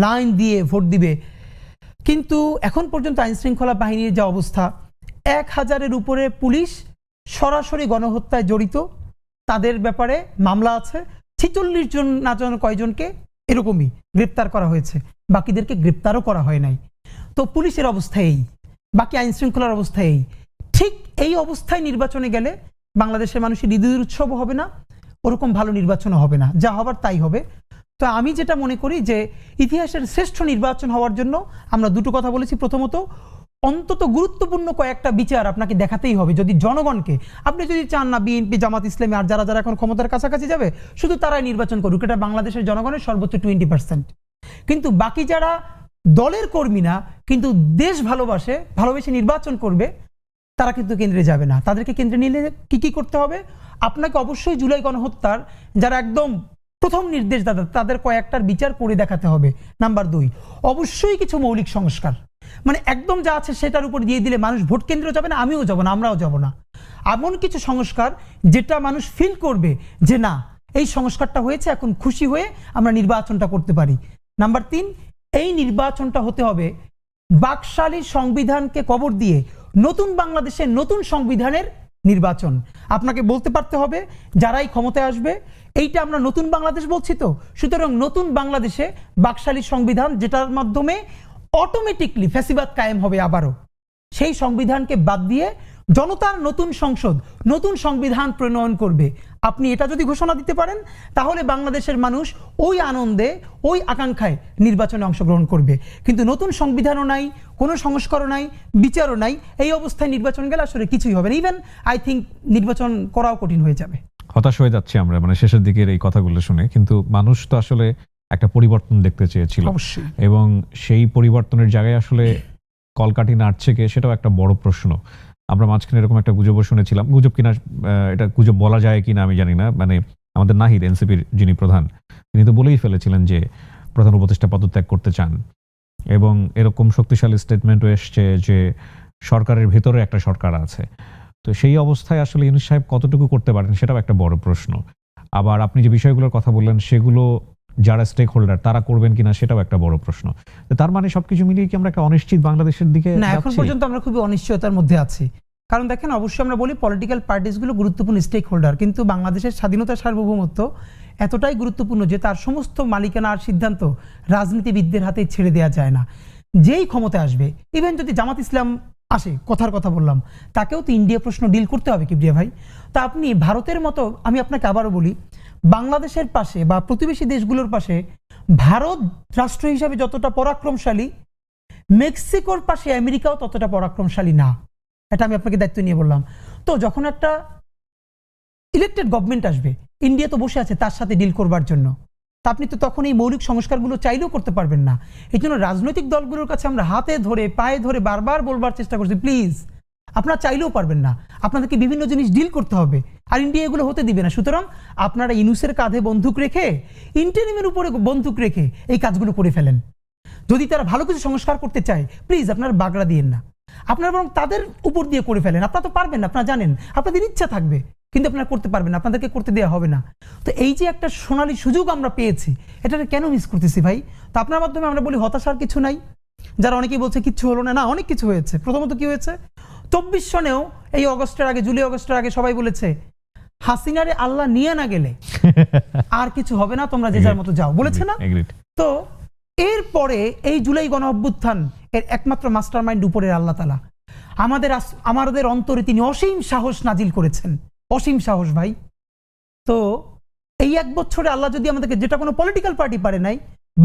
লাইন দিয়ে ভোট দিবে। কিন্তু এখন পর্যন্ত আইন শৃঙ্খলা বাহিনীর যা অবস্থা, 1000-এর উপরে পুলিশ সরাসরি গণহত্যায় জড়িত, তাদের ব্যাপারে মামলা আছে। 46 জন না জন কয়জনকে এরকমই গ্রেপ্তার করা হয়েছে, বাকিদেরকে গ্রেপ্তারও করা হয় নাই। তো পুলিশের অবস্থা এই, বাকি আইন শৃঙ্খলার অবস্থা এই। ঠিক এই অবস্থায় নির্বাচনে গেলে বাংলাদেশের মানুষের ঈদের উৎসবও হবে না, ওরকম ভালো নির্বাচনও হবে না, যা হবার তাই হবে। তো আমি যেটা মনে করি যে ইতিহাসের শ্রেষ্ঠ নির্বাচন হওয়ার জন্য আমরা দুটো কথা বলেছি। প্রথমত, অন্তত গুরুত্বপূর্ণ কয়েকটা বিচার আপনাকে দেখাতেই হবে। যদি জনগণকে, আপনি যদি চান না বিএনপি, জামাত ইসলামী আর যারা যারা এখন ক্ষমতার কাছাকাছি যাবে শুধু তারাই নির্বাচন করুক, এটা বাংলাদেশের জনগণের সর্বোচ্চ 20%। কিন্তু বাকি যারা দলের কর্মী না কিন্তু দেশ ভালোবেসে নির্বাচন করবে, তারা কিন্তু কেন্দ্রে যাবে না। তাদেরকে কেন্দ্রে নিলে কি করতে হবে? আপনাকে অবশ্যই জুলাই গণহত্যার যারা একদম প্রথম নির্দেশদাতা, তাদের কয়েকটার বিচার করে দেখাতে হবে। নাম্বার 2, অবশ্যই কিছু মৌলিক সংস্কার, মানে একদম যা আছে সেটার উপর দিয়ে দিলে মানুষ ভোট কেন্দ্রে যাবে না, আমিও যাব না, আমরাও যাব না। এমন কিছু সংস্কার যেটা মানুষ ফিল করবে যে না, এই সংস্কারটা হয়েছে, এখন খুশি হয়ে আমরা নির্বাচনটা করতে পারি। নাম্বার 3, এই নির্বাচনটা হতে হবে বাকশালী সংবিধানকে কবর দিয়ে নতুন বাংলাদেশের নতুন সংবিধানের নির্বাচন। আপনাকে বলতে পারতে হবে যারাই ক্ষমতায় আসবে, এইটা আমরা নতুন বাংলাদেশ বলছি, তো সুতরাং নতুন বাংলাদেশে বাকশালী সংবিধান, যেটার মাধ্যমে অটোমেটিকলি ফ্যাসিবাদ কায়েম হবে আবারও, সেই সংবিধানকে বাদ দিয়ে জনতার নতুন সংসদ, নতুন সংবিধান প্রণয়ন করবে। আপনি এটা যদি ঘোষণা দিতে পারেন, তাহলে বাংলাদেশের মানুষ ওই আনন্দে, ওই আকাঙ্ক্ষায় নির্বাচনে অংশগ্রহণ করবে। কিন্তু নতুন সংবিধানও নাই, কোনো সংস্কারও নাই, বিচারও নাই, এই অবস্থায় নির্বাচন গেলে আসলে কিছুই হবে না। ইভেন আই থিঙ্ক নির্বাচন করাও কঠিন হয়ে যাবে। হতাশ হয়ে যাচ্ছি আমরা, মানে শেষের দিকের এই কথাগুলো শুনে। কিন্তু মানুষ তো আসলে একটা পরিবর্তন দেখতে চেয়েছিল, অবশ্যই। এবং সেই পরিবর্তনের জায়গায় আসলে কলকাঠি নাড়ছে কে, সেটাও একটা বড় প্রশ্ন। আমরা মাঝখানে এরকম একটা গুজবও শুনেছিলাম, গুজব কিনা এটা গুজব বলা যায় কিনা আমি জানি না, মানে আমাদের নাহিদ এনসিপির যিনি প্রধান, তিনি তো বলেই ফেলেছিলেন যে প্রধান উপদেষ্টা পদত্যাগ করতে চান, এবং এরকম শক্তিশালী স্টেটমেন্টও এসছে যে সরকারের ভেতরে একটা সরকার আছে। তো সেই অবস্থায় আসলে ইউনূস সাহেব কতটুকু করতে পারেন সেটাও একটা বড় প্রশ্ন। আবার আপনি যে বিষয়গুলোর কথা বললেন সেগুলো যারা স্টেক হোল্ডার তারা করবেন কিনা সেটাও একটা বড় প্রশ্ন। তো তার মানে সবকিছু মিলিয়ে কি আমরা একটা অনিশ্চিত বাংলাদেশের দিকে না, এখন যাচ্ছি? পর্যন্ত আমরা খুবই অনিশ্চয়তার মধ্যে আছি। কারণ দেখেন, অবশ্যই আমরা বলি পলিটিক্যাল পার্টিসগুলো গুরুত্বপূর্ণ স্টেক হোল্ডার, কিন্তু বাংলাদেশের স্বাধীনতা সার্বভৌমত্ব এতটাই গুরুত্বপূর্ণ যে তার সমস্ত মালিকানা আর সিদ্ধান্ত রাজনীতিবিদদের হাতে ছেড়ে দেওয়া যায় না। যেই ক্ষমতায় আসবে, ইভেন যদি জামাত ইসলাম আসে, কথার কথা বললাম, তাকেও তো ইন্ডিয়া প্রশ্ন ডিল করতে হবে কিবরিয়া ভাই। তা আপনি ভারতের মতো, আমি আপনাকে আবারও বলি, বাংলাদেশের পাশে বা প্রতিবেশী দেশগুলোর পাশে ভারত রাষ্ট্র হিসাবে যতটা পরাক্রমশালী, মেক্সিকোর পাশে আমেরিকাও ততটা পরাক্রমশালী না। এটা আমি আপনাকে দায়িত্ব নিয়ে বললাম। তো যখন একটা ইলেক্টেড গভর্নমেন্ট আসবে, ইন্ডিয়া তো বসে আছে তার সাথে ডিল করবার জন্য, তা আপনি তো তখন এই মৌলিক সংস্কারগুলো চাইলেও করতে পারবেন না। এই জন্য রাজনৈতিক দলগুলোর কাছে আমরা হাতে ধরে পায়ে ধরে বারবার বলবার চেষ্টা করছি, প্লিজ আপনারা চাইলেও পারবেন না, আপনাদেরকে বিভিন্ন জিনিস ডিল করতে হবে, আর ইন্ডিয়া এগুলো হতে দিবে না। সুতরাং আপনারা ইউনূসের কাঁধে বন্দুক রেখে, ইন্টারিমের উপরে বন্দুক রেখে এই কাজগুলো করে ফেলেন। যদি তারা ভালো কিছু সংস্কার করতে চায়, প্লিজ আপনারা বাগড়া দিয়েন না, আপনারা বরং তাদের উপর দিয়ে করে ফেলেন। আপনারা তো পারবেন না, আপনারা জানেন, আপনাদের ইচ্ছা থাকবে কিন্তু আপনারা করতে পারবেন না, আপনাদেরকে করতে দেওয়া হবে না। তো এই যে একটা সোনালী সুযোগ আমরা পেয়েছি, এটাকে কেন মিস করতেছি ভাই? তো আপনার মাধ্যমে আমরা বলি হতাশার কিছু নাই। যারা অনেকেই বলছে কিচ্ছু হলো না, না, অনেক কিছু হয়েছে। প্রথমত কি হয়েছে, 24 সনেও এই অগস্টের আগে, জুলাই অগস্টের আগে সবাই বলেছে হাসিনারে আল্লাহ নিয়ে না গেলে আর কিছু হবে না, তোমরা যে যার মতো যাও, বলেছে না? তো এরপরে এই জুলাই গণ অভ্যুত্থান এর একমাত্র মাস্টার মাইন্ড উপরের আল্লাহ তাআলা। আমাদের অন্তরে তিনি অসীম সাহস নাজিল করেছেন, অসীম সাহস ভাই। তো এই 1 বছরে আল্লাহ যদি আমাদেরকে, যেটা কোনো পলিটিক্যাল পার্টি পারে নাই,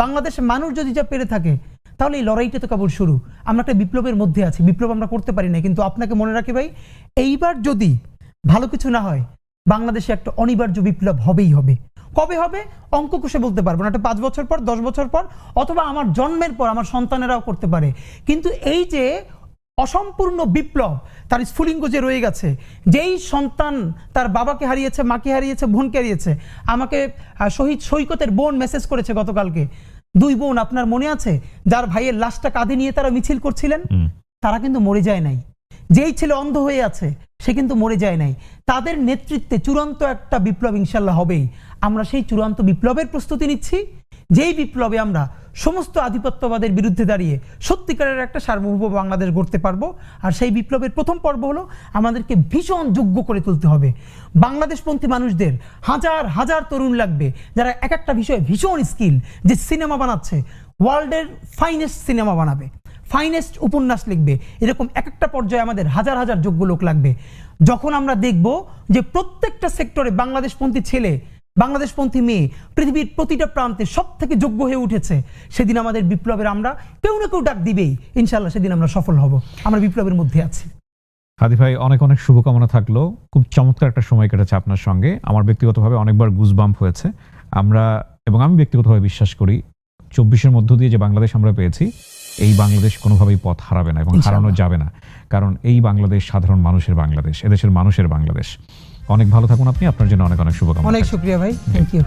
বাংলাদেশের মানুষ যদি যা পেরে থাকে, তাহলে এই লড়াইটা তো কেবল শুরু। আমরা একটা বিপ্লবের মধ্যে আছি, বিপ্লব আমরা করতে পারি না, কিন্তু আপনাকে মনে রাখি ভাই, এইবার যদি ভালো কিছু না হয়, বাংলাদেশে একটা অনিবার্য বিপ্লব হবেই হবে। কবে হবে অঙ্ক কষে বলতে পারবো না, এটা 5 বছর পর, 10 বছর পর, অথবা আমার জন্মের পর আমার সন্তানেরাও করতে পারে। কিন্তু এই যে অসম্পূর্ণ বিপ্লব, তার স্ফুলিঙ্গ যে রয়ে গেছে, যেই সন্তান তার বাবাকে হারিয়েছে, মাকে হারিয়েছে, বোনকে হারিয়েছে, আমাকে শহীদ সৈকতের বোন মেসেজ করেছে গতকালকে, 2 বোন, আপনার মনে আছে, যার ভাইয়ের লাশটা কাঁধে নিয়ে তারা মিছিল করছিলেন, তারা কিন্তু মরে যায় নাই। যেই ছেলে অন্ধ হয়ে আছে সে কিন্তু মরে যায় নাই। তাদের নেতৃত্বে চূড়ান্ত একটা বিপ্লব ইনশাল্লাহ হবেই। আমরা সেই চূড়ান্ত বিপ্লবের প্রস্তুতি নিচ্ছি, যেই বিপ্লবে আমরা সমস্ত আধিপত্যবাদের বিরুদ্ধে দাঁড়িয়ে সত্যিকারের একটা সার্বভৌম বাংলাদেশ গড়তে পারবো। আর সেই বিপ্লবের প্রথম পর্ব হলো আমাদেরকে ভীষণ যোগ্য করে তুলতে হবে। বাংলাদেশপন্থী মানুষদের হাজার হাজার তরুণ লাগবে, যারা এক একটা বিষয়ে ভীষণ স্কিল, যে সিনেমা বানাচ্ছে, ওয়ার্ল্ডের ফাইনেস্ট সিনেমা বানাবে, ফাইনেস্ট উপন্যাস লিখবে, এরকম এক একটা পর্যায়ে আমাদের হাজার হাজার যোগ্য লোক লাগবে। যখন আমরা দেখব যে প্রত্যেকটা সেক্টরে বাংলাদেশপন্থী ছেলে, বাংলাদেশপন্থী মেয়ে পৃথিবীর প্রতিটা প্রান্তে সব থেকে যোগ্য হয়ে উঠেছে, সেদিন আমাদের বিপ্লবের আমরা কেউ না কেউ ডাক দিবেই। ইনশাল্লাহ সেদিন আমরা সফল হব, আমরা বিপ্লবের মধ্যে আছি। হাদি ভাই, অনেক অনেক শুভকামনা থাকলো। খুব চমৎকার একটা সময় কেটেছে আপনার সঙ্গে। আমার ব্যক্তিগতভাবে অনেকবার গুজবাম্প হয়েছে। আমি ব্যক্তিগতভাবে বিশ্বাস করি 24-এর মধ্য দিয়ে যে বাংলাদেশ আমরা পেয়েছি, এই বাংলাদেশ কোনোভাবেই পথ হারাবে না এবং হারানো যাবে না। কারণ এই বাংলাদেশ সাধারণ মানুষের বাংলাদেশ, এদেশের মানুষের বাংলাদেশ। অনেক ভালো থাকুন আপনি, আপনার জন্য অনেক অনেক শুভকামনা। অনেক শুকরিয়া ভাই, থ্যাংক ইউ।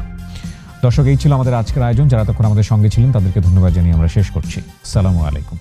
দর্শক, এই ছিল আমাদের আজকের আয়োজন। যারা তখন আমাদের সঙ্গে ছিলেন তাদেরকে ধন্যবাদ জানিয়ে আমরা শেষ করছি। আসসালামু আলাইকুম।